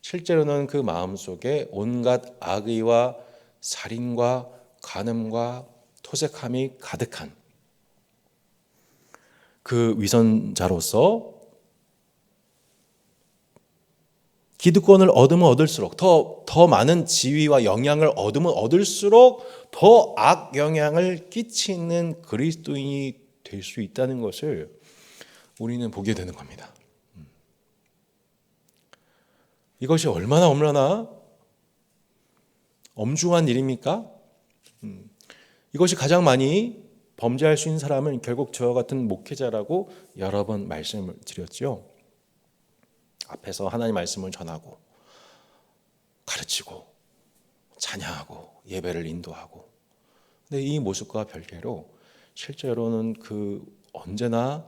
A: 실제로는 그 마음속에 온갖 악의와 살인과 간음과 토색함이 가득한 그 위선자로서 기득권을 얻으면 얻을수록 더 많은 지위와 영향을 얻으면 얻을수록 더 악영향을 끼치는 그리스도인이 될 수 있다는 것을 우리는 보게 되는 겁니다. 이것이 얼마나 엄중한 일입니까? 이것이 가장 많이 범죄할 수 있는 사람은 결국 저와 같은 목회자라고 여러 번 말씀을 드렸죠. 앞에서 하나님 말씀을 전하고 가르치고 찬양하고 예배를 인도하고 근데 이 모습과 별개로 실제로는 그 언제나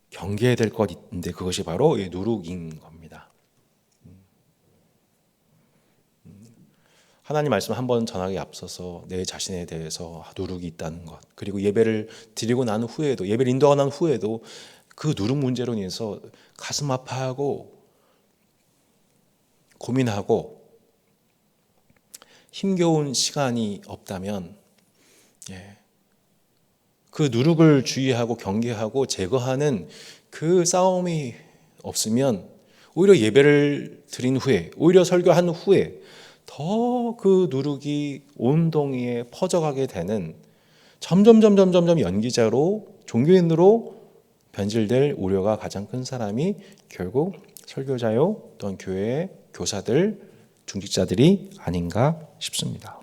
A: 경계해야 될 것인데 그것이 바로 이 누룩인 겁니다. 하나님 말씀 한번 전하기 앞서서 내 자신에 대해서 누룩이 있다는 것 그리고 예배를 드리고 난 후에도 예배를 인도하고 난 후에도 그 누룩 문제로 인해서 가슴 아파하고 고민하고 힘겨운 시간이 없다면 그 누룩을 주의하고 경계하고 제거하는 그 싸움이 없으면 오히려 예배를 드린 후에 오히려 설교한 후에 더 그 누룩이 온 동이에 퍼져가게 되는 점점 연기자로 종교인으로 변질될 우려가 가장 큰 사람이 결국 설교자요 또는 교회의 교사들, 중직자들이 아닌가 싶습니다.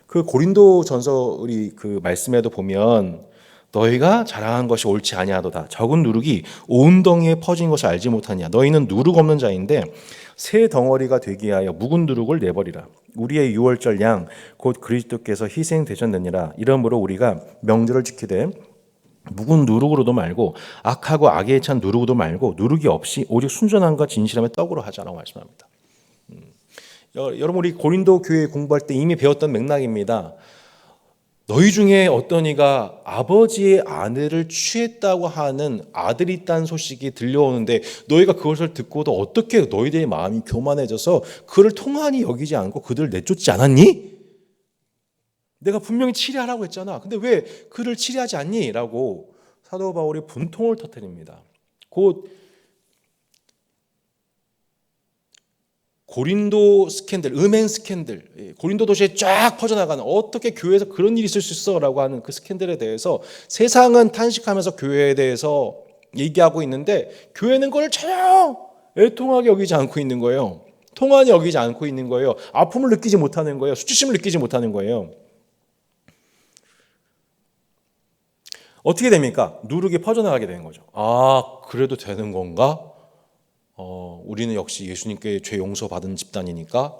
A: 그 고린도전서 우리 그 말씀에도 보면 너희가 자랑한 것이 옳지 아니하도다. 적은 누룩이 온 덩이에 퍼진 것을 알지 못하냐. 너희는 누룩 없는 자인데 새 덩어리가 되기 위하여 묵은 누룩을 내버리라. 우리의 유월절 양 곧 그리스도께서 희생되셨느니라. 이러므로 우리가 명절을 지키되 묵은 누룩으로도 말고 악하고 악에 찬 누룩으로도 말고 누룩이 없이 오직 순전함과 진실함의 떡으로 하자라고 말씀합니다. 여러분 우리 고린도 교회 공부할 때 이미 배웠던 맥락입니다. 너희 중에 어떤 이가 아버지의 아내를 취했다고 하는 아들이 있다는 소식이 들려오는데 너희가 그것을 듣고도 어떻게 너희들의 마음이 교만해져서 그를 통한이 여기지 않고 그들을 내쫓지 않았니? 내가 분명히 치리하라고 했잖아. 근데 왜 그를 치리하지 않니? 라고 사도 바울이 분통을 터뜨립니다. 곧 고린도 스캔들, 음행 스캔들, 고린도 도시에 쫙 퍼져나가는 어떻게 교회에서 그런 일이 있을 수 있어? 라고 하는 그 스캔들에 대해서 세상은 탄식하면서 교회에 대해서 얘기하고 있는데 교회는 그걸 전혀 애통하게 여기지 않고 있는 거예요. 통한이 여기지 않고 있는 거예요. 아픔을 느끼지 못하는 거예요. 수치심을 느끼지 못하는 거예요. 어떻게 됩니까? 누룩이 퍼져나가게 되는 거죠. 아, 그래도 되는 건가? 우리는 역시 예수님께 죄 용서받은 집단이니까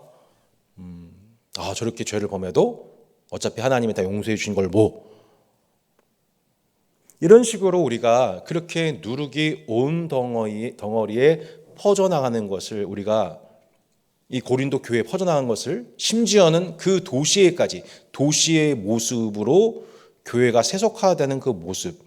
A: 저렇게 죄를 범해도 어차피 하나님이 다 용서해 주신 걸 이런 식으로 우리가 그렇게 누룩이 온 덩어리에 퍼져나가는 것을 우리가 이 고린도 교회에 퍼져나간 것을 심지어는 그 도시에까지 도시의 모습으로 교회가 세속화되는 그 모습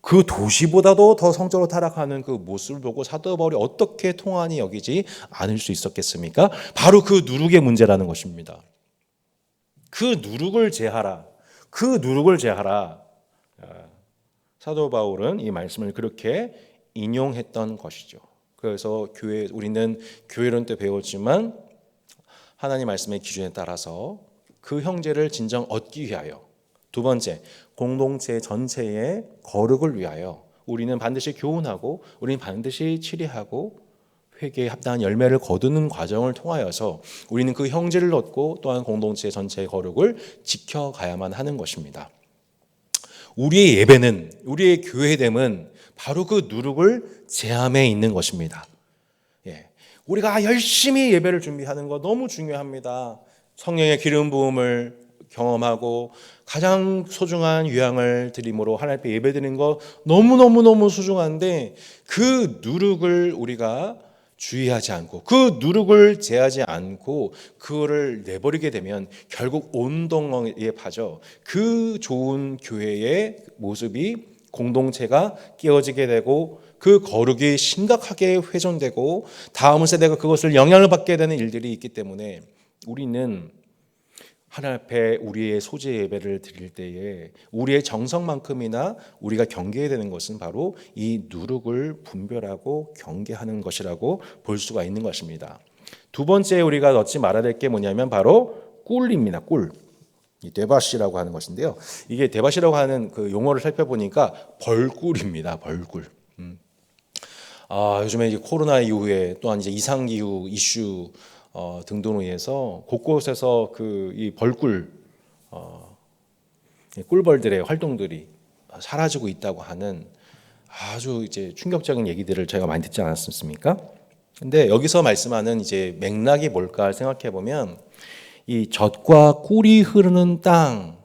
A: 그 도시보다도 더 성적으로 타락하는 그 모습을 보고 사도 바울이 어떻게 통한이 여기지 않을 수 있었겠습니까? 바로 그 누룩의 문제라는 것입니다. 그 누룩을 제하라. 그 누룩을 제하라. 사도 바울은 이 말씀을 그렇게 인용했던 것이죠. 그래서 우리는 교회론 때 배웠지만 하나님 말씀의 기준에 따라서 그 형제를 진정 얻기 위하여, 두 번째, 공동체 전체의 거룩을 위하여 우리는 반드시 교훈하고 우리는 반드시 치리하고 회개에 합당한 열매를 거두는 과정을 통하여서 우리는 그 형제를 얻고 또한 공동체 전체의 거룩을 지켜가야만 하는 것입니다. 우리의 예배는, 우리의 교회됨은 바로 그 누룩을 제함에 있는 것입니다. 우리가 열심히 예배를 준비하는 거 너무 중요합니다. 성령의 기름 부음을 경험하고 가장 소중한 유향을 드림으로 하나님 앞에 예배드리는 거 너무너무너무 소중한데, 그 누룩을 우리가 주의하지 않고 그 누룩을 제하지 않고 그거를 내버리게 되면 결국 온덩어리에 빠져 그 좋은 교회의 모습이, 공동체가 깨어지게 되고 그 거룩이 심각하게 훼손되고 다음 세대가 그것을 영향을 받게 되는 일들이 있기 때문에 우리는 하나님 앞에 우리의 소재 예배를 드릴 때에 우리의 정성만큼이나 우리가 경계해야 되는 것은 바로 이 누룩을 분별하고 경계하는 것이라고 볼 수가 있는 것입니다. 두 번째 우리가 넣지 말아야 될 게 뭐냐면 바로 꿀입니다. 꿀. 이 데바시라고 하는 것인데요. 이게 데바시라고 하는 그 용어를 살펴보니까 벌꿀입니다. 벌꿀. 요즘에 이제 코로나 이후에 또한 이제 이상기후 이슈 등등으로 인해서 곳곳에서 이 벌꿀 꿀벌들의 활동들이 사라지고 있다고 하는 아주 이제 충격적인 얘기들을 저희가 많이 듣지 않았습니까? 근데 여기서 말씀하는 이제 맥락이 뭘까 생각해 보면 이 젖과 꿀이 흐르는 땅,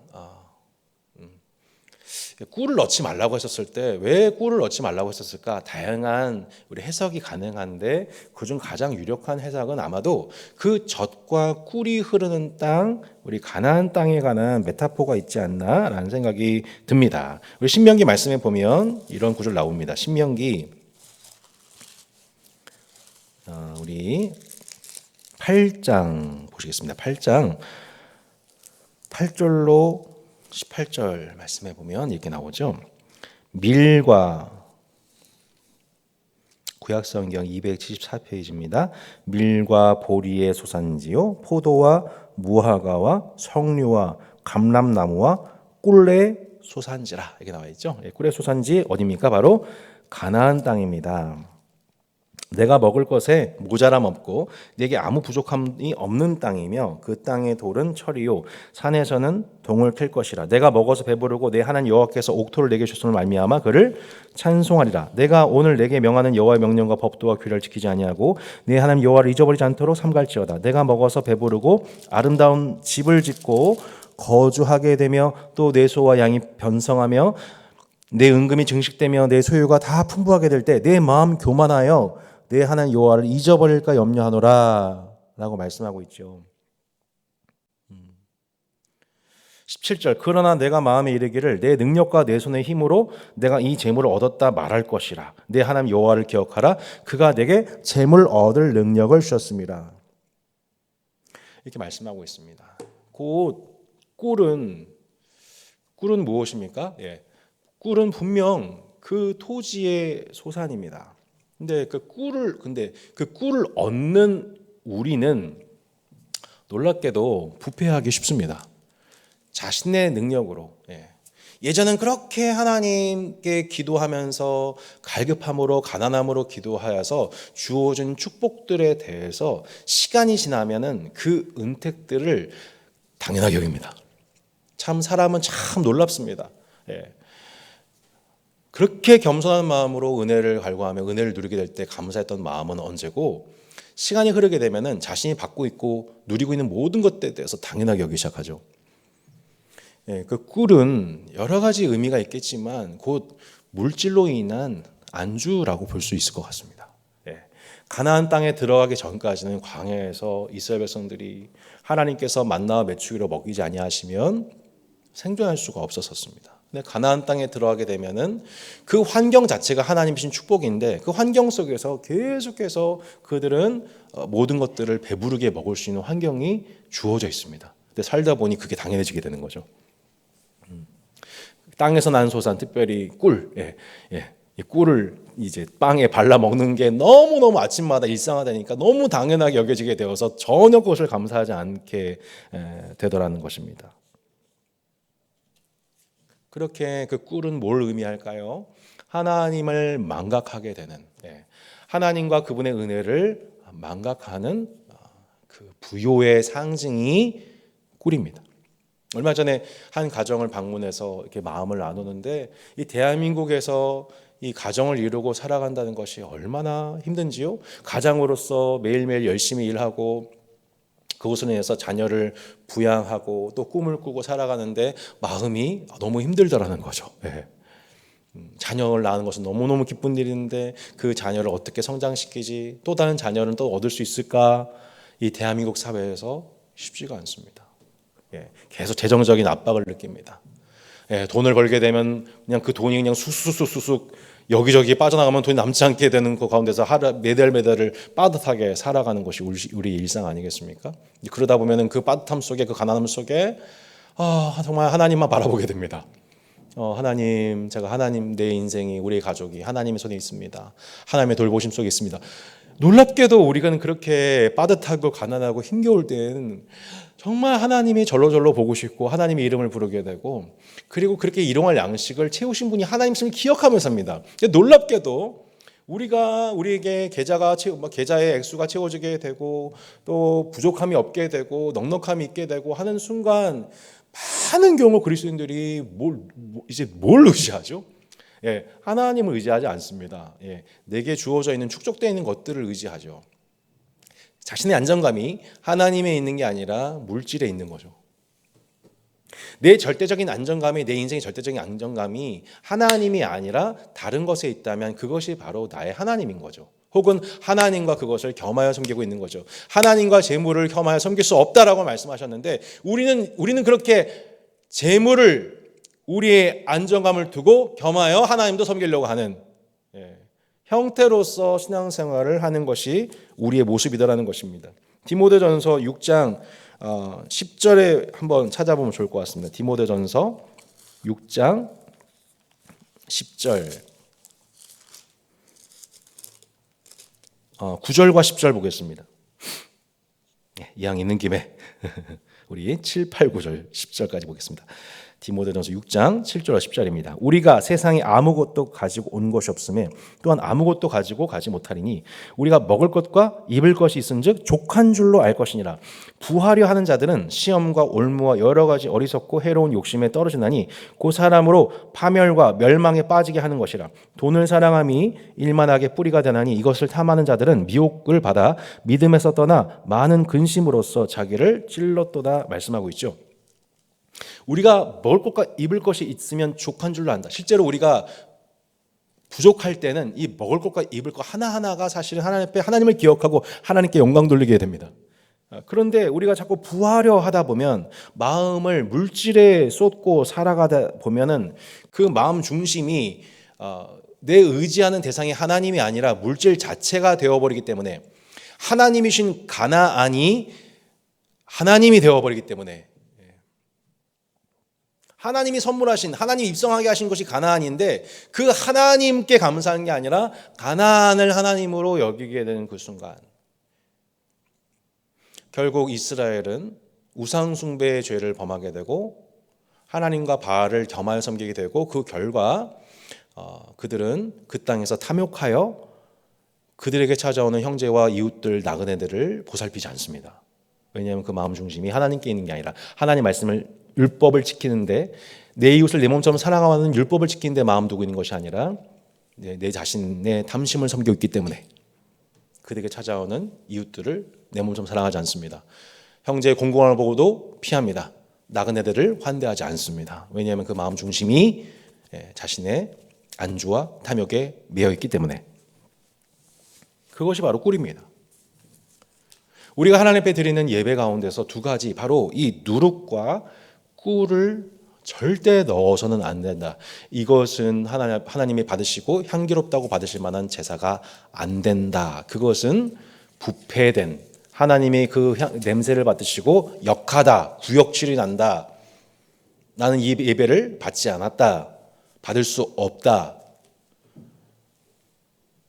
A: 꿀을 넣지 말라고 했었을 때 왜 꿀을 넣지 말라고 했었을까? 다양한 우리 해석이 가능한데 그중 가장 유력한 해석은 아마도 그 젖과 꿀이 흐르는 땅, 우리 가나안 땅에 관한 메타포가 있지 않나라는 생각이 듭니다. 우리 신명기 말씀에 보면 이런 구절 나옵니다. 신명기 우리 8장 보시겠습니다. 8장 8절로 18절 말씀해 보면 이렇게 나오죠. 밀과, 구약성경 274페이지입니다. 밀과 보리의 소산지요, 포도와 무화과와 석류와 감람나무와 꿀의 소산지라, 이렇게 나와 있죠. 꿀의 소산지 어디입니까? 바로 가나안 땅입니다. 내가 먹을 것에 모자람 없고 내게 아무 부족함이 없는 땅이며 그 땅의 돌은 철이요 산에서는 동을 캘 것이라. 내가 먹어서 배부르고 내 하나님 여호와께서 옥토를 내게 주셨음을 말미암아 그를 찬송하리라. 내가 오늘 내게 명하는 여호와의 명령과 법도와 규례를 지키지 아니하고 내 하나님 여호와를 잊어버리지 않도록 삼갈지어다. 내가 먹어서 배부르고 아름다운 집을 짓고 거주하게 되며 또 내 소와 양이 번성하며 내 은금이 증식되며 내 소유가 다 풍부하게 될 때 내 마음 교만하여 내 하나님 여호와를 잊어버릴까 염려하노라 라고 말씀하고 있죠. 17절 그러나 내가 마음에 이르기를 내 능력과 내 손의 힘으로 내가 이 재물을 얻었다 말할 것이라. 내 하나님 여호와를 기억하라. 그가 내게 재물 얻을 능력을 주셨습니다. 이렇게 말씀하고 있습니다. 꿀은 무엇입니까? 꿀은 분명 그 토지의 소산입니다. 근데 그 꿀을 얻는 우리는 놀랍게도 부패하기 쉽습니다. 자신의 능력으로. 예전엔 그렇게 하나님께 기도하면서 갈급함으로 가난함으로 기도하여서 주어진 축복들에 대해서 시간이 지나면은 그 은택들을 당연하게 여깁니다. 참 사람은 참 놀랍습니다. 그렇게 겸손한 마음으로 은혜를 갈구하며 은혜를 누리게 될 때 감사했던 마음은 언제고, 시간이 흐르게 되면은 자신이 받고 있고 누리고 있는 모든 것들에 대해서 당연하게 여기기 시작하죠. 그 꿀은 여러 가지 의미가 있겠지만 곧 물질로 인한 안주라고 볼 수 있을 것 같습니다. 가나안 땅에 들어가기 전까지는 광야에서 이스라엘 백성들이 하나님께서 만나와 메추기로 먹이지 아니하시면 생존할 수가 없었습니다. 근데 가나안 땅에 들어가게 되면은 그 환경 자체가 하나님 주신 축복인데 그 환경 속에서 계속해서 그들은 모든 것들을 배부르게 먹을 수 있는 환경이 주어져 있습니다. 근데 살다 보니 그게 당연해지게 되는 거죠. 땅에서 난 소산, 특별히 꿀, 이 꿀을 이제 빵에 발라 먹는 게 너무너무 아침마다 일상화되니까 너무 당연하게 여겨지게 되어서 전혀 그것을 감사하지 않게 되더라는 것입니다. 그렇게 그 꿀은 뭘 의미할까요? 하나님을 망각하게 되는, 하나님과 그분의 은혜를 망각하는 그 부요의 상징이 꿀입니다. 얼마 전에 한 가정을 방문해서 이렇게 마음을 나누는데, 이 대한민국에서 이 가정을 이루고 살아간다는 것이 얼마나 힘든지요. 가장으로서 매일매일 열심히 일하고 그것으로 인해서 자녀를 부양하고 또 꿈을 꾸고 살아가는데 마음이 너무 힘들더라는 거죠. 자녀를 낳는 것은 너무너무 기쁜 일인데 그 자녀를 어떻게 성장시키지, 또 다른 자녀는 또 얻을 수 있을까, 이 대한민국 사회에서 쉽지가 않습니다. 계속 재정적인 압박을 느낍니다. 돈을 벌게 되면 그냥 그 돈이 그냥 쑥쑥쑥쑥 여기저기 빠져나가면 돈이 남지 않게 되는 그 가운데서 매달매달을 빠듯하게 살아가는 것이 우리 일상 아니겠습니까? 그러다 보면은 그 빠듯함 속에, 그 가난함 속에 정말 하나님만 바라보게 됩니다. 하나님, 제가 하나님, 내 인생이, 우리 가족이 하나님의 손에 있습니다. 하나님의 돌보심 속에 있습니다. 놀랍게도 우리가 그렇게 빠듯하고 가난하고 힘겨울 때는 정말 하나님이 절로절로 보고 싶고 하나님의 이름을 부르게 되고, 그리고 그렇게 일용할 양식을 채우신 분이 하나님 있음을 기억하면서 삽니다. 놀랍게도 우리에게 계좌의 액수가 채워지게 되고 또 부족함이 없게 되고 넉넉함이 있게 되고 하는 순간 많은 경우 그리스도인들이 이제 뭘 의지하죠? 하나님을 의지하지 않습니다. 내게 주어져 있는 축적되어 있는 것들을 의지하죠. 자신의 안정감이 하나님에 있는 게 아니라 물질에 있는 거죠. 내 절대적인 안정감이, 내 인생의 절대적인 안정감이 하나님이 아니라 다른 것에 있다면 그것이 바로 나의 하나님인 거죠. 혹은 하나님과 그것을 겸하여 섬기고 있는 거죠. 하나님과 재물을 겸하여 섬길 수 없다라고 말씀하셨는데, 우리는 그렇게 재물을, 우리의 안정감을 두고 겸하여 하나님도 섬기려고 하는 형태로서 신앙생활을 하는 것이 우리의 모습이다라는 것입니다. 디모데전서 6장 10절에 한번 찾아보면 좋을 것 같습니다. 디모데전서 6장 10절 9절과 10절 보겠습니다. 이왕 있는 김에 우리 7, 8, 9절 10절까지 보겠습니다. 디모데전서 6장 7절과 10절입니다. 우리가 세상에 아무것도 가지고 온 것이 없음에 또한 아무것도 가지고 가지 못하리니 우리가 먹을 것과 입을 것이 있은즉 족한 줄로 알 것이니라. 부하려 하는 자들은 시험과 올무와 여러 가지 어리석고 해로운 욕심에 떨어지나니 그 사람으로 파멸과 멸망에 빠지게 하는 것이라. 돈을 사랑함이 일만하게 뿌리가 되나니 이것을 탐하는 자들은 미혹을 받아 믿음에서 떠나 많은 근심으로써 자기를 찔렀도다 말씀하고 있죠. 우리가 먹을 것과 입을 것이 있으면 족한 줄로 안다. 실제로 우리가 부족할 때는 이 먹을 것과 입을 것 하나하나가 사실은 하나님을 기억하고 하나님께 영광 돌리게 됩니다. 그런데 우리가 자꾸 부하려 하다 보면, 마음을 물질에 쏟고 살아가다 보면은 그 마음 중심이 내 의지하는 대상이 하나님이 아니라 물질 자체가 되어버리기 때문에, 하나님이신 가나안이 하나님이 되어버리기 때문에, 하나님이 선물하신, 하나님이 입성하게 하신 것이 가나안인데 그 하나님께 감사하는 게 아니라 가나안을 하나님으로 여기게 되는 그 순간, 결국 이스라엘은 우상 숭배의 죄를 범하게 되고 하나님과 바알을 겸하여 섬기게 되고, 그 결과 그들은 그 땅에서 탐욕하여 그들에게 찾아오는 형제와 이웃들, 나그네들을 보살피지 않습니다. 왜냐하면 그 마음 중심이 하나님께 있는 게 아니라 하나님 말씀을, 율법을 지키는데, 내 이웃을 내 몸처럼 사랑하는 율법을 지키는데 마음 두고 있는 것이 아니라 내 자신의 탐심을 섬기고 있기 때문에 그들에게 찾아오는 이웃들을 내 몸처럼 사랑하지 않습니다. 형제의 공공함을 보고도 피합니다. 나그네들을 환대하지 않습니다. 왜냐하면 그 마음 중심이 자신의 안주와 탐욕에 매여 있기 때문에. 그것이 바로 꿀입니다. 우리가 하나님 앞에 드리는 예배 가운데서 두 가지, 바로 이 누룩과 꿀을 절대 넣어서는 안 된다. 이것은 하나님이 받으시고 향기롭다고 받으실 만한 제사가 안 된다. 그것은 부패된, 하나님이 그 냄새를 맡으시고 역하다, 구역질이 난다, 나는 이 예배를 받지 않았다, 받을 수 없다,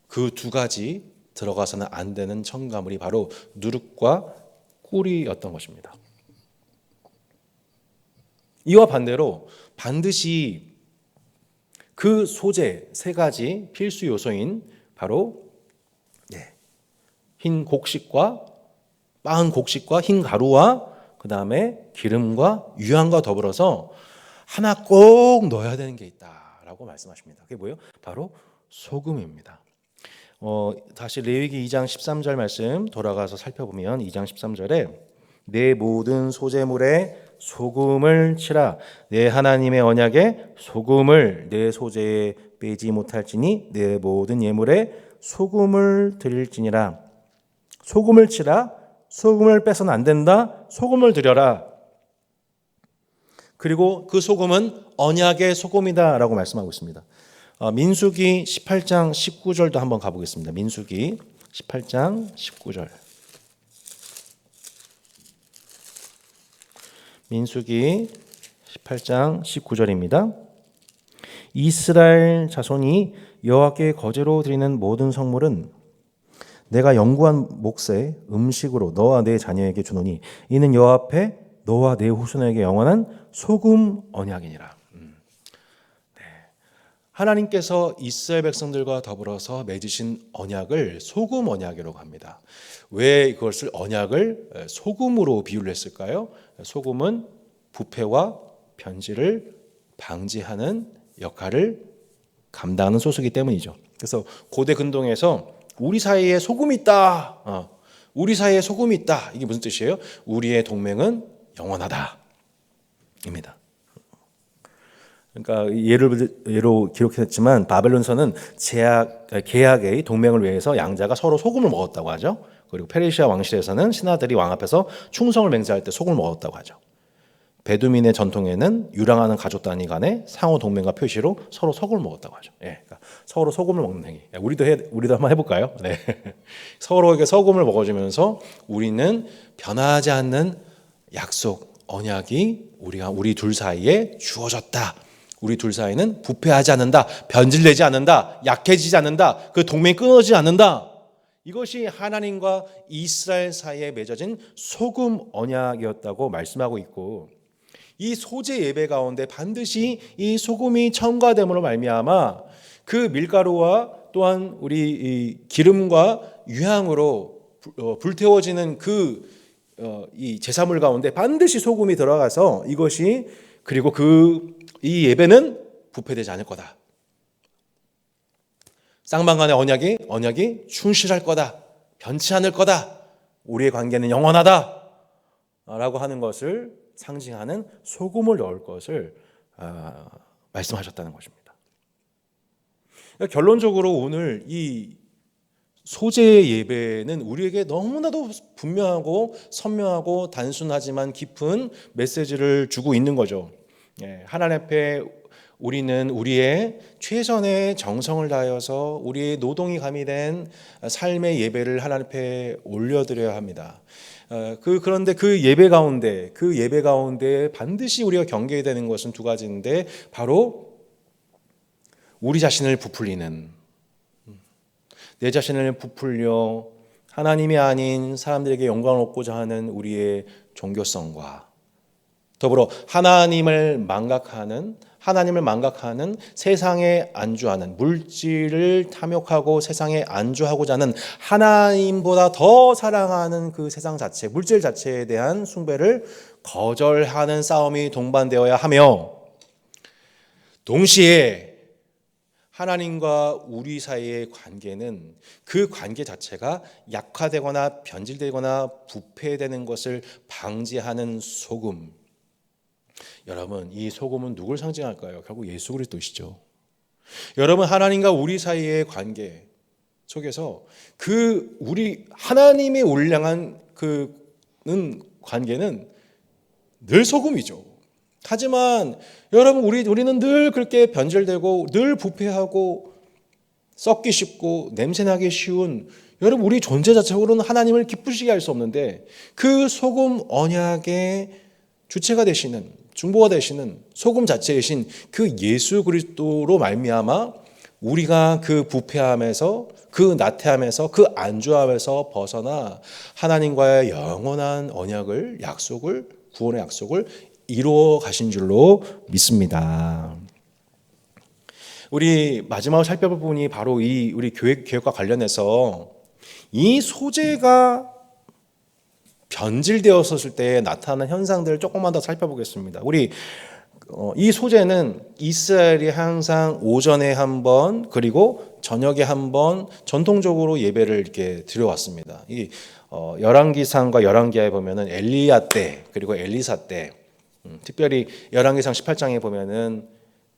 A: 그 두 가지 들어가서는 안 되는 첨가물이 바로 누룩과 꿀이었던 것입니다. 이와 반대로 반드시 그 소재 세 가지 필수 요소인 바로 흰 곡식과 빻은 곡식과 흰 가루와 그 다음에 기름과 유향과 더불어서 하나 꼭 넣어야 되는 게 있다라고 말씀하십니다. 그게 뭐예요? 바로 소금입니다. 다시 레위기 2장 13절 말씀 돌아가서 살펴보면 2장 13절에 내 모든 소재물에 소금을 치라. 내 하나님의 언약에 소금을 내 소재에 빼지 못할지니 내 모든 예물에 소금을 드릴지니라. 소금을 치라. 소금을 빼서는 안 된다. 소금을 드려라. 그리고 그 소금은 언약의 소금이다 라고 말씀하고 있습니다. 민수기 18장 19절도 한번 가보겠습니다. 민수기 18장 19절. 민수기 18장 19절입니다. 이스라엘 자손이 여호와께 거제로 드리는 모든 성물은 내가 영구한 몫의 음식으로 너와 내 자녀에게 주노니 이는 여호와 앞에 너와 내 후손에게 영원한 소금 언약이니라. 하나님께서 이스라엘 백성들과 더불어서 맺으신 언약을 소금 언약이라고 합니다. 왜 그것을 언약을 소금으로 비유를 했을까요? 소금은 부패와 변질을 방지하는 역할을 감당하는 소스이기 때문이죠. 그래서 고대 근동에서 우리 사이에 소금이 있다. 우리 사이에 소금이 있다. 이게 무슨 뜻이에요? 우리의 동맹은 영원하다. 입니다. 그러니까 예로 기록했지만 바벨론서는 계약의 동맹을 위해서 양자가 서로 소금을 먹었다고 하죠. 그리고 페르시아 왕실에서는 신하들이 왕 앞에서 충성을 맹세할 때 소금을 먹었다고 하죠. 베두민의 전통에는 유랑하는 가족 단위 간의 상호 동맹과 표시로 서로 소금을 먹었다고 하죠. 그러니까 서로 소금을 먹는 행위. 우리도 한번 해볼까요? 네. 서로에게 소금을 먹어주면서 우리는 변하지 않는 약속, 언약이 우리 둘 사이에 주어졌다. 우리 둘 사이는 부패하지 않는다. 변질되지 않는다. 약해지지 않는다. 그 동맹이 끊어지지 않는다. 이것이 하나님과 이스라엘 사이에 맺어진 소금 언약이었다고 말씀하고 있고, 이 소재 예배 가운데 반드시 이 소금이 첨가됨으로 말미암아 그 밀가루와 또한 우리 이 기름과 유향으로 불태워지는 이 제사물 가운데 반드시 소금이 들어가서 이것이 그리고 이 예배는 부패되지 않을 거다. 쌍방간의 언약이 충실할 거다. 변치 않을 거다. 우리의 관계는 영원하다. 라고 하는 것을 상징하는 소금을 넣을 것을 말씀하셨다는 것입니다. 결론적으로 오늘 이 소재의 예배는 우리에게 너무나도 분명하고 선명하고 단순하지만 깊은 메시지를 주고 있는 거죠. 하나님 앞에 우리는 우리의 최선의 정성을 다하여서 우리의 노동이 가미된 삶의 예배를 하나님 앞에 올려드려야 합니다. 그런데 그 예배 가운데 반드시 우리가 경계해야 되는 것은 두 가지인데 바로 우리 자신을 부풀리는, 내 자신을 부풀려 하나님이 아닌 사람들에게 영광을 얻고자 하는 우리의 종교성과 더불어 하나님을 망각하는 세상에 안주하는, 물질을 탐욕하고 세상에 안주하고자 하는 하나님보다 더 사랑하는 그 세상 자체, 물질 자체에 대한 숭배를 거절하는 싸움이 동반되어야 하며, 동시에 하나님과 우리 사이의 관계는 그 관계 자체가 약화되거나 변질되거나 부패되는 것을 방지하는 소금. 여러분, 이 소금은 누굴 상징할까요? 결국 예수 그리스도시죠. 여러분, 하나님과 우리 사이의 관계 속에서 우리 하나님의 울량한 관계는 늘 소금이죠. 하지만 여러분, 우리는 늘 그렇게 변질되고 늘 부패하고 썩기 쉽고 냄새나기 쉬운 여러분, 우리 존재 자체로는 하나님을 기쁘시게 할 수 없는데 그 소금 언약의 주체가 되시는, 중보가 되시는 소금 자체이신 그 예수 그리스도로 말미암아 우리가 그 부패함에서, 그 나태함에서, 그 안주함에서 벗어나 하나님과의 영원한 언약을, 약속을, 구원의 약속을 이루어 가신 줄로 믿습니다. 우리 마지막으로 살펴볼 부분이 바로 이 우리 교회과 관련해서 이 소재가 변질되었을 때 나타나는 현상들을 조금만 더 살펴보겠습니다. 우리 이 소재는 이스라엘이 항상 오전에 한 번, 그리고 저녁에 한 번 전통적으로 예배를 이렇게 드려왔습니다. 이 열왕기상과 열왕기하에 보면은 엘리야 때, 그리고 엘리사 때, 특별히 열왕기상 18장에 보면은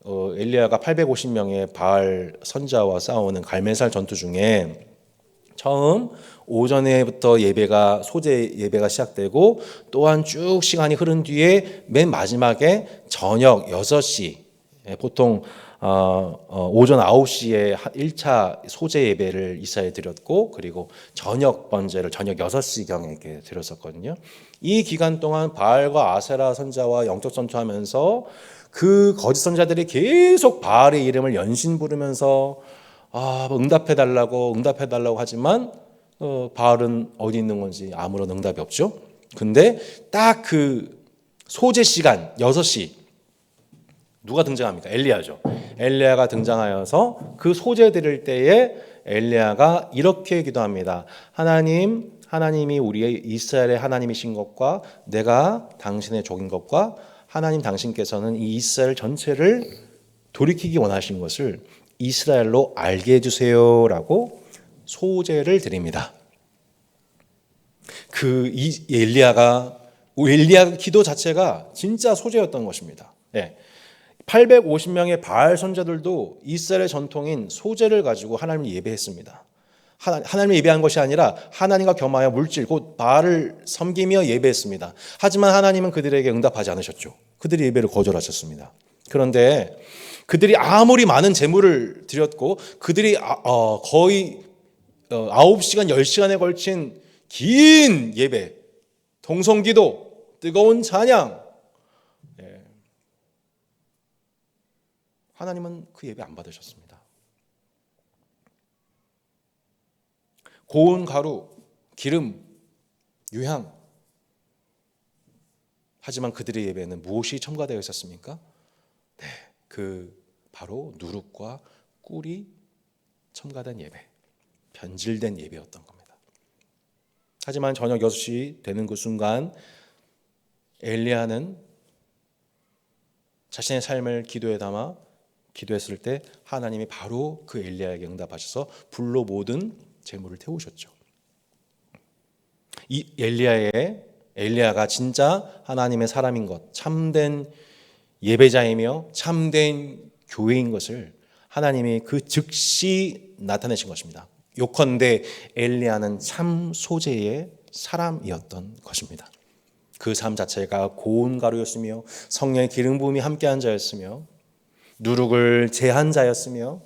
A: 엘리야가 850명의 바알 선자와 싸우는 갈멜살 전투 중에 처음 오전에부터 예배가, 소재 예배가 시작되고 또한 쭉 시간이 흐른 뒤에 맨 마지막에 저녁 6시, 보통 오전 9시에 1차 소재 예배를 이스라엘에 드렸고, 그리고 저녁 번제를 저녁 6시경에 이렇게 드렸었거든요. 이 기간 동안 바알과 아세라 선자와 영적 전투하면서 그 거짓 선자들이 계속 바알의 이름을 연신 부르면서 응답해달라고 하지만 바알은 어디 있는 건지 아무런 응답이 없죠. 근데 딱 그 소재 시간 6시 누가 등장합니까? 엘리야죠. 엘리야가 등장하여서 그 소재 드릴 때에 엘리야가 이렇게 기도합니다. 하나님이 우리의 이스라엘의 하나님이신 것과 내가 당신의 종인 것과 하나님 당신께서는 이 이스라엘 전체를 돌이키기 원하신 것을 이스라엘로 알게 해주세요라고 소제를 드립니다. 엘리야 기도 자체가 진짜 소제였던 것입니다. 850명의 바알 선자들도 이스라엘의 전통인 소제를 가지고 하나님을 예배했습니다. 하나님을 예배한 것이 아니라 하나님과 겸하여 물질 곧 바알을 섬기며 예배했습니다. 하지만 하나님은 그들에게 응답하지 않으셨죠. 그들이 예배를 거절하셨습니다. 그런데 그들이 아무리 많은 제물을 드렸고 그들이 거의 9시간, 10시간에 걸친 긴 예배, 동성기도, 뜨거운 찬양, 하나님은 그 예배 안 받으셨습니다. 고운 가루, 기름, 유향. 하지만 그들의 예배는 무엇이 첨가되어 있었습니까? 바로 누룩과 꿀이 첨가된 예배, 변질된 예배였던 겁니다. 하지만 저녁 6시 되는 그 순간 엘리야는 자신의 삶을 기도에 담아 기도했을 때 하나님이 바로 그 엘리야에게 응답하셔서 불로 모든 제물을 태우셨죠. 이 엘리야가 진짜 하나님의 사람인 것, 참된 예배자이며 참된 교회인 것을 하나님이 그 즉시 나타내신 것입니다. 요컨대 엘리야는 참 소재의 사람이었던 것입니다. 그 삶 자체가 고운 가루였으며 성령의 기름 부음이 함께한 자였으며 누룩을 제한 자였으며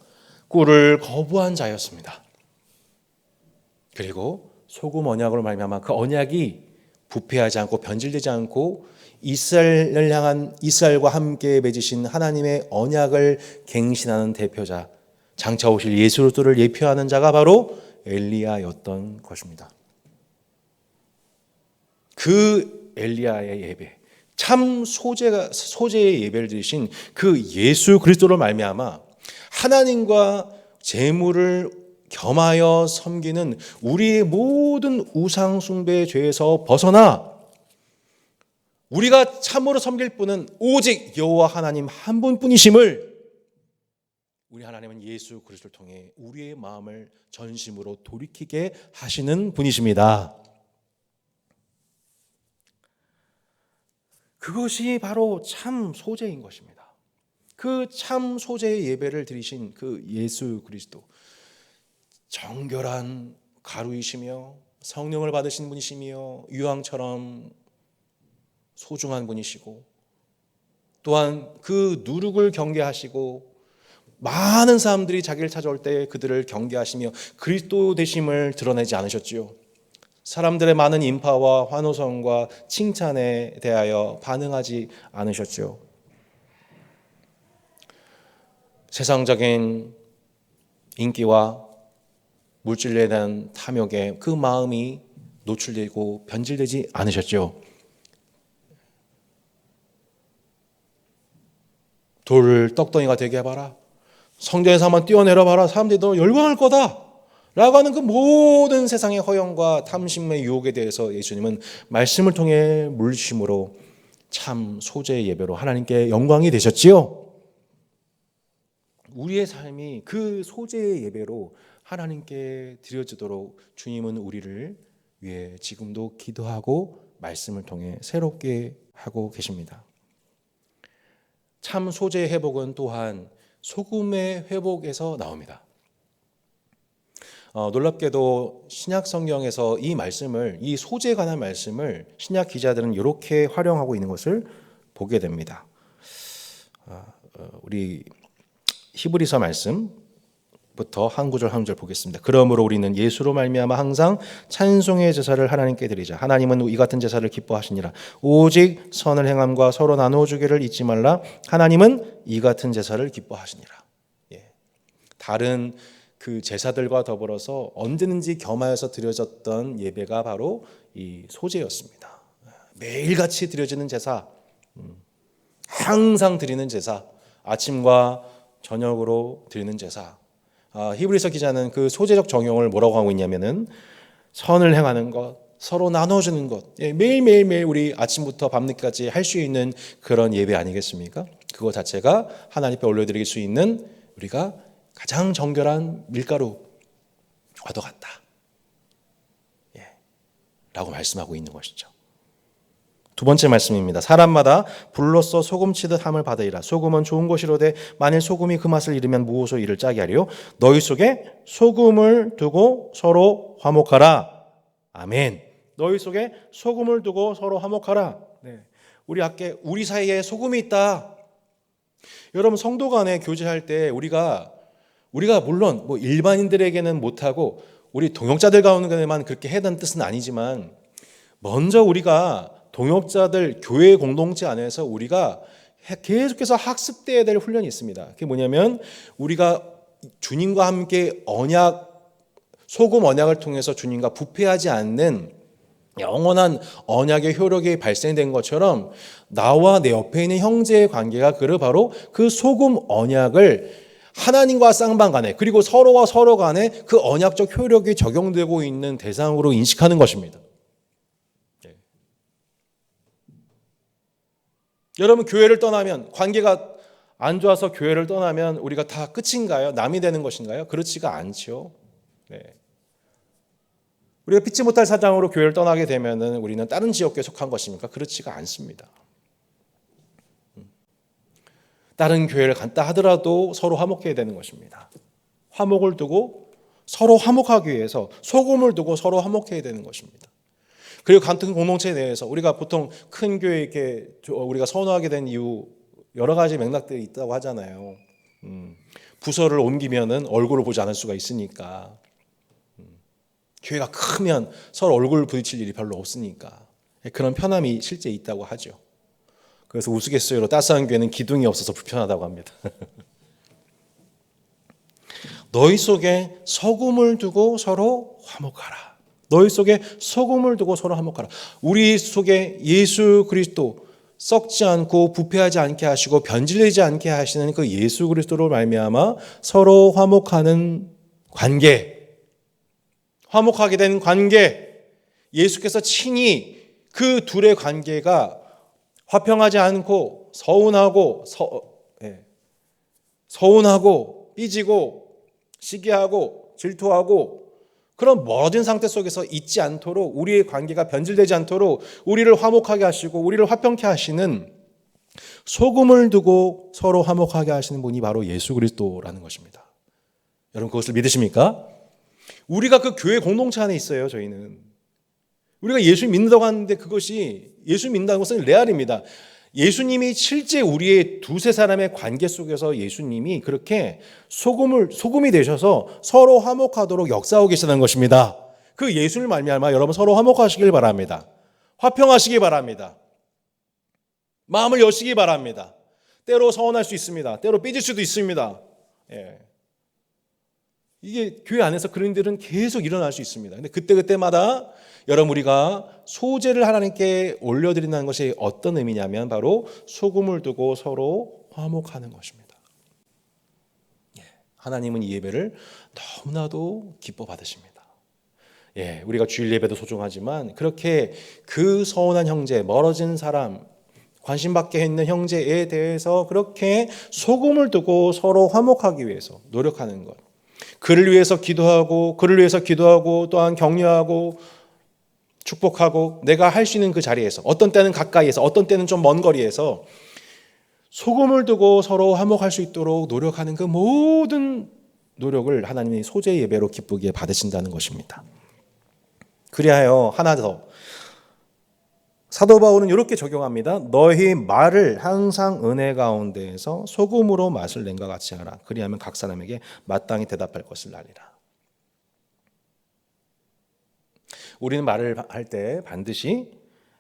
A: 꿀을 거부한 자였습니다. 그리고 소금 언약으로 말미암아 그 언약이 부패하지 않고 변질되지 않고 이스라엘과 함께 맺으신 하나님의 언약을 갱신하는 대표자, 장차 오실 예수 그리스도를 예표하는 자가 바로 엘리야였던 것입니다. 그 엘리야의 예배, 참 소재의 예배를 드리신 그 예수 그리스도로 말미암아 하나님과 재물을 겸하여 섬기는 우리의 모든 우상 숭배의 죄에서 벗어나 우리가 참으로 섬길 분은 오직 여호와 하나님 한 분뿐이심을 우리 하나님은 예수 그리스도를 통해 우리의 마음을 전심으로 돌이키게 하시는 분이십니다. 그것이 바로 참 소재인 것입니다. 그 참 소재의 예배를 드리신 그 예수 그리스도, 정결한 가루이시며 성령을 받으신 분이시며 유황처럼 소중한 분이시고 또한 그 누룩을 경계하시고 많은 사람들이 자기를 찾아올 때 그들을 경계하시며 그리스도 되심을 드러내지 않으셨지요. 사람들의 많은 인파와 환호성과 칭찬에 대하여 반응하지 않으셨죠. 세상적인 인기와 물질에 대한 탐욕에 그 마음이 노출되고 변질되지 않으셨죠. 돌을 떡덩이가 되게 해봐라. 성전에서 한번 뛰어내려봐라. 사람들이 너 열광할 거다. 라고 하는 그 모든 세상의 허영과 탐심의 유혹에 대해서 예수님은 말씀을 통해 물리심으로 참 소재의 예배로 하나님께 영광이 되셨지요. 우리의 삶이 그 소재의 예배로 하나님께 드려지도록 주님은 우리를 위해 지금도 기도하고 말씀을 통해 새롭게 하고 계십니다. 참 소재의 회복은 또한 소금의 회복에서 나옵니다. 놀랍게도 신약 성경에서 이 말씀을, 이 소재에 관한 말씀을 신약 기자들은 이렇게 활용하고 있는 것을 보게 됩니다. 우리 히브리서 말씀부터 한 구절 한 구절 보겠습니다. 그러므로 우리는 예수로 말미암아 항상 찬송의 제사를 하나님께 드리자. 하나님은 이 같은 제사를 기뻐하시니라. 오직 선을 행함과 서로 나누어 주기를 잊지 말라. 하나님은 이 같은 제사를 기뻐하시니라. 다른 그 제사들과 더불어서 언제든지 겸하여서 드려졌던 예배가 바로 이 소제였습니다. 매일같이 드려지는 제사, 항상 드리는 제사, 아침과 저녁으로 드리는 제사. 히브리서 기자는 그 소제적 정용을 뭐라고 하고 있냐면은 선을 행하는 것, 서로 나눠주는 것, 매일매일 우리 아침부터 밤늦게까지 할 수 있는 그런 예배 아니겠습니까? 그거 자체가 하나님 앞에 올려드릴 수 있는 우리가 가장 정결한 밀가루와도 같다. 라고 말씀하고 있는 것이죠. 두 번째 말씀입니다. 사람마다 불로써 소금치듯 함을 받으리라. 소금은 좋은 것이로되 만일 소금이 그 맛을 잃으면 무엇으로 이를 짜게 하리요? 너희 속에 소금을 두고 서로 화목하라. 아멘. 너희 속에 소금을 두고 서로 화목하라. 우리 사이에 소금이 있다. 여러분, 성도 간에 교제할 때 우리가 물론 뭐 일반인들에게는 못하고 우리 동역자들 가운데만 그렇게 해야 되는 뜻은 아니지만, 먼저 우리가 동역자들 교회 공동체 안에서 우리가 계속해서 학습돼야 될 훈련이 있습니다. 그게 뭐냐면 우리가 주님과 함께 소금 언약을 통해서 주님과 부패하지 않는 영원한 언약의 효력이 발생된 것처럼 나와 내 옆에 있는 형제의 관계가 바로 그 소금 언약을 하나님과 쌍방간에, 그리고 서로와 서로 간에 그 언약적 효력이 적용되고 있는 대상으로 인식하는 것입니다. 여러분, 교회를 떠나면, 관계가 안 좋아서 교회를 떠나면 우리가 다 끝인가요? 남이 되는 것인가요? 그렇지가 않죠. 우리가 피치 못할 사장으로 교회를 떠나게 되면 우리는 다른 지역교회에 속한 것입니까? 그렇지가 않습니다. 다른 교회를 간다 하더라도 서로 화목해야 되는 것입니다. 화목을 두고 서로 화목하기 위해서 소금을 두고 서로 화목해야 되는 것입니다. 그리고 같은 공동체 내에서 우리가 보통 큰 교회에 우리가 선호하게 된 이유, 여러 가지 맥락들이 있다고 하잖아요. 부서를 옮기면은 얼굴을 보지 않을 수가 있으니까, 교회가 크면 서로 얼굴을 부딪힐 일이 별로 없으니까 그런 편함이 실제 있다고 하죠. 그래서 우스갯소리로 따스한 교회는 기둥이 없어서 불편하다고 합니다. 너희 속에 소금을 두고 서로 화목하라. 너희 속에 소금을 두고 서로 화목하라. 우리 속에 예수 그리스도, 썩지 않고 부패하지 않게 하시고 변질되지 않게 하시는 그 예수 그리스도로 말미암아 서로 화목하는 관계, 화목하게 된 관계, 예수께서 친히 그 둘의 관계가 화평하지 않고 서운하고 삐지고 시기하고 질투하고 그런 멀어진 상태 속에서 있지 않도록, 우리의 관계가 변질되지 않도록 우리를 화목하게 하시고 우리를 화평케 하시는, 소금을 두고 서로 화목하게 하시는 분이 바로 예수 그리스도라는 것입니다. 여러분, 그것을 믿으십니까? 우리가 그 교회 공동체 안에 있어요. 저희는 우리가 예수 믿는다고 하는데 그것이, 예수 믿는다는 것은 레알입니다. 예수님이 실제 우리의 두세 사람의 관계 속에서 예수님이 그렇게 소금이 되셔서 서로 화목하도록 역사하고 계시다는 것입니다. 그 예수를 말미암아 여러분 서로 화목하시길 바랍니다. 화평하시기 바랍니다. 마음을 여시기 바랍니다. 때로 서운할 수 있습니다. 때로 삐질 수도 있습니다. 예. 이게 교회 안에서 그런 일들은 계속 일어날 수 있습니다. 근데 그때마다 여러분 우리가 소제를 하나님께 올려드린다는 것이 어떤 의미냐면 바로 소금을 두고 서로 화목하는 것입니다. 예. 하나님은 이 예배를 너무나도 기뻐 받으십니다. 예, 우리가 주일 예배도 소중하지만 그렇게 그 서운한 형제, 멀어진 사람, 관심 받게 있는 형제에 대해서 그렇게 소금을 두고 서로 화목하기 위해서 노력하는 것. 그를 위해서 기도하고 또한 격려하고 축복하고 내가 할 수 있는 그 자리에서 어떤 때는 가까이에서 어떤 때는 좀 먼 거리에서 소금을 두고 서로 화목할 수 있도록 노력하는 그 모든 노력을 하나님이 소제 예배로 기쁘게 받으신다는 것입니다. 그리하여 하나 더 사도 바울은 이렇게 적용합니다. 너희 말을 항상 은혜 가운데에서 소금으로 맛을 낸 것 같이 하라. 그리하면 각 사람에게 마땅히 대답할 것을 알리라. 우리는 말을 할 때 반드시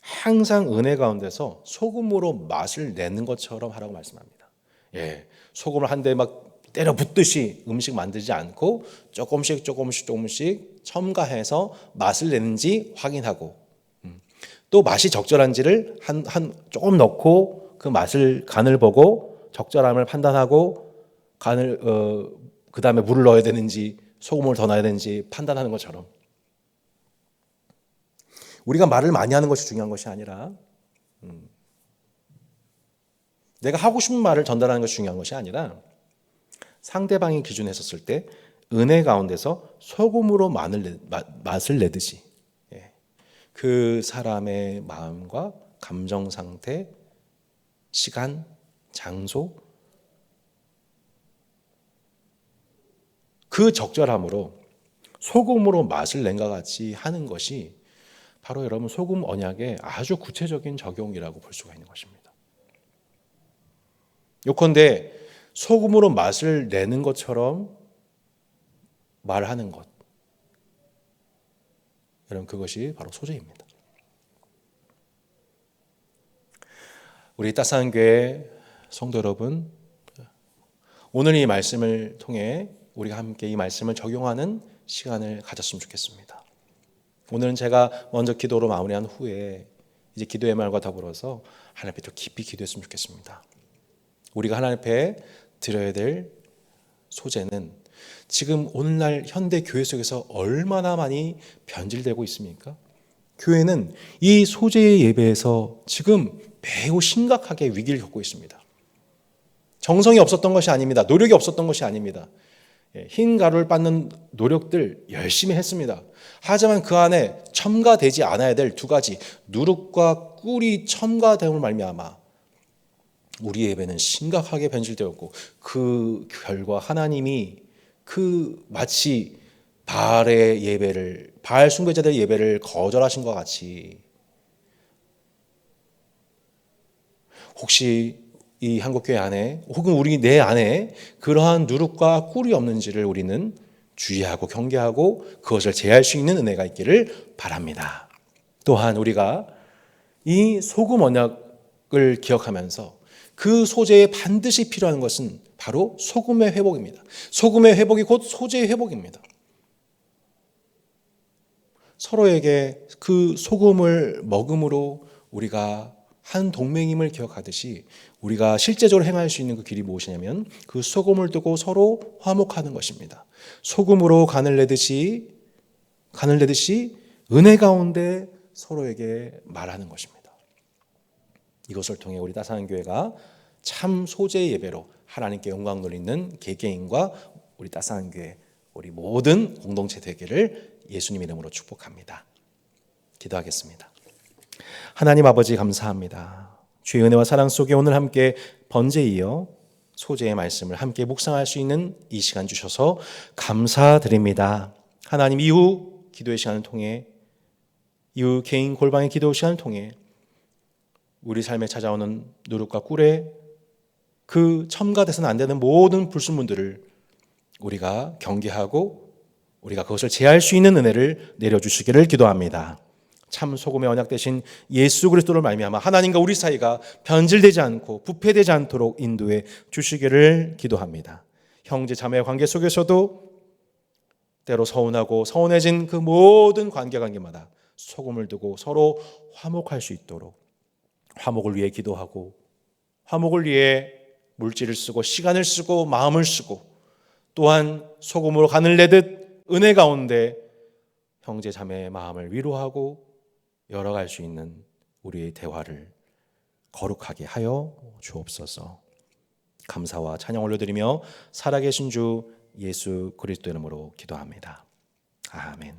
A: 항상 은혜 가운데서 소금으로 맛을 내는 것처럼 하라고 말씀합니다. 예, 소금을 한 대 막 때려 붓듯이 음식 만들지 않고 조금씩 첨가해서 맛을 내는지 확인하고 또 맛이 적절한지를 조금 넣고 그 맛을 간을 보고 적절함을 판단하고 그 다음에 물을 넣어야 되는지 소금을 더 넣어야 되는지 판단하는 것처럼 우리가 말을 많이 하는 것이 중요한 것이 아니라 내가 하고 싶은 말을 전달하는 것이 중요한 것이 아니라 상대방의 기준에 섰을 때 은혜 가운데서 소금으로 맛을 내듯이 그 사람의 마음과 감정 상태, 시간, 장소 그 적절함으로 소금으로 맛을 낸 것 같이 하는 것이 바로 여러분 소금 언약의 아주 구체적인 적용이라고 볼 수가 있는 것입니다. 요컨대 소금으로 맛을 내는 것처럼 말하는 것, 여러분 그것이 바로 소제입니다. 우리 따스한 교회 성도 여러분, 오늘 이 말씀을 통해 우리가 함께 이 말씀을 적용하는 시간을 가졌으면 좋겠습니다. 오늘은 제가 먼저 기도로 마무리한 후에 이제 기도의 말과 더불어서 하나님 앞에 더 깊이 기도했으면 좋겠습니다. 우리가 하나님 앞에 드려야 될 소제는 지금 오늘날 현대 교회 속에서 얼마나 많이 변질되고 있습니까? 교회는 이 소제의 예배에서 지금 매우 심각하게 위기를 겪고 있습니다. 정성이 없었던 것이 아닙니다. 노력이 없었던 것이 아닙니다. 흰 가루를 빻는 노력들 열심히 했습니다. 하지만 그 안에 첨가되지 않아야 될 두 가지 누룩과 꿀이 첨가됨을 말미암아 우리의 예배는 심각하게 변질되었고 그 결과 하나님이 그 마치 바알의 예배를 바알 숭배자들의 예배를 거절하신 것 같이 혹시 이 한국교회 안에 혹은 우리 내 안에 그러한 누룩과 꿀이 없는지를 우리는 주의하고 경계하고 그것을 제할 수 있는 은혜가 있기를 바랍니다. 또한 우리가 이 소금 언약을 기억하면서 그 소제에 반드시 필요한 것은 바로 소금의 회복입니다. 소금의 회복이 곧 소제의 회복입니다. 서로에게 그 소금을 먹음으로 우리가 한 동맹임을 기억하듯이 우리가 실제적으로 행할 수 있는 그 길이 무엇이냐면 그 소금을 두고 서로 화목하는 것입니다. 소금으로 간을 내듯이 은혜 가운데 서로에게 말하는 것입니다. 이것을 통해 우리 따스한 교회가 참 소제의 예배로 하나님께 영광 돌리는 개개인과 우리 따스한 교회, 우리 모든 공동체 되기를 예수님 이름으로 축복합니다. 기도하겠습니다. 하나님 아버지 감사합니다. 주의 은혜와 사랑 속에 오늘 함께 번제이어 소제의 말씀을 함께 묵상할 수 있는 이 시간 주셔서 감사드립니다. 하나님 이후 기도의 시간을 통해 이후 개인 골방의 기도 시간을 통해 우리 삶에 찾아오는 누룩과 꿀에 그 첨가돼서는 안 되는 모든 불순물들을 우리가 경계하고 우리가 그것을 제할 수 있는 은혜를 내려주시기를 기도합니다. 참 소금의 언약 되신 예수 그리스도를 말미암아 하나님과 우리 사이가 변질되지 않고 부패되지 않도록 인도해 주시기를 기도합니다. 형제 자매의 관계 속에서도 때로 서운하고 서운해진 그 모든 관계마다 소금을 두고 서로 화목할 수 있도록 화목을 위해 기도하고 화목을 위해 물질을 쓰고 시간을 쓰고 마음을 쓰고 또한 소금으로 간을 내듯 은혜 가운데 형제 자매의 마음을 위로하고 열어갈 수 있는 우리의 대화를 거룩하게 하여 주옵소서. 감사와 찬양 올려드리며 살아계신 주 예수 그리스도 이름으로 기도합니다. 아멘.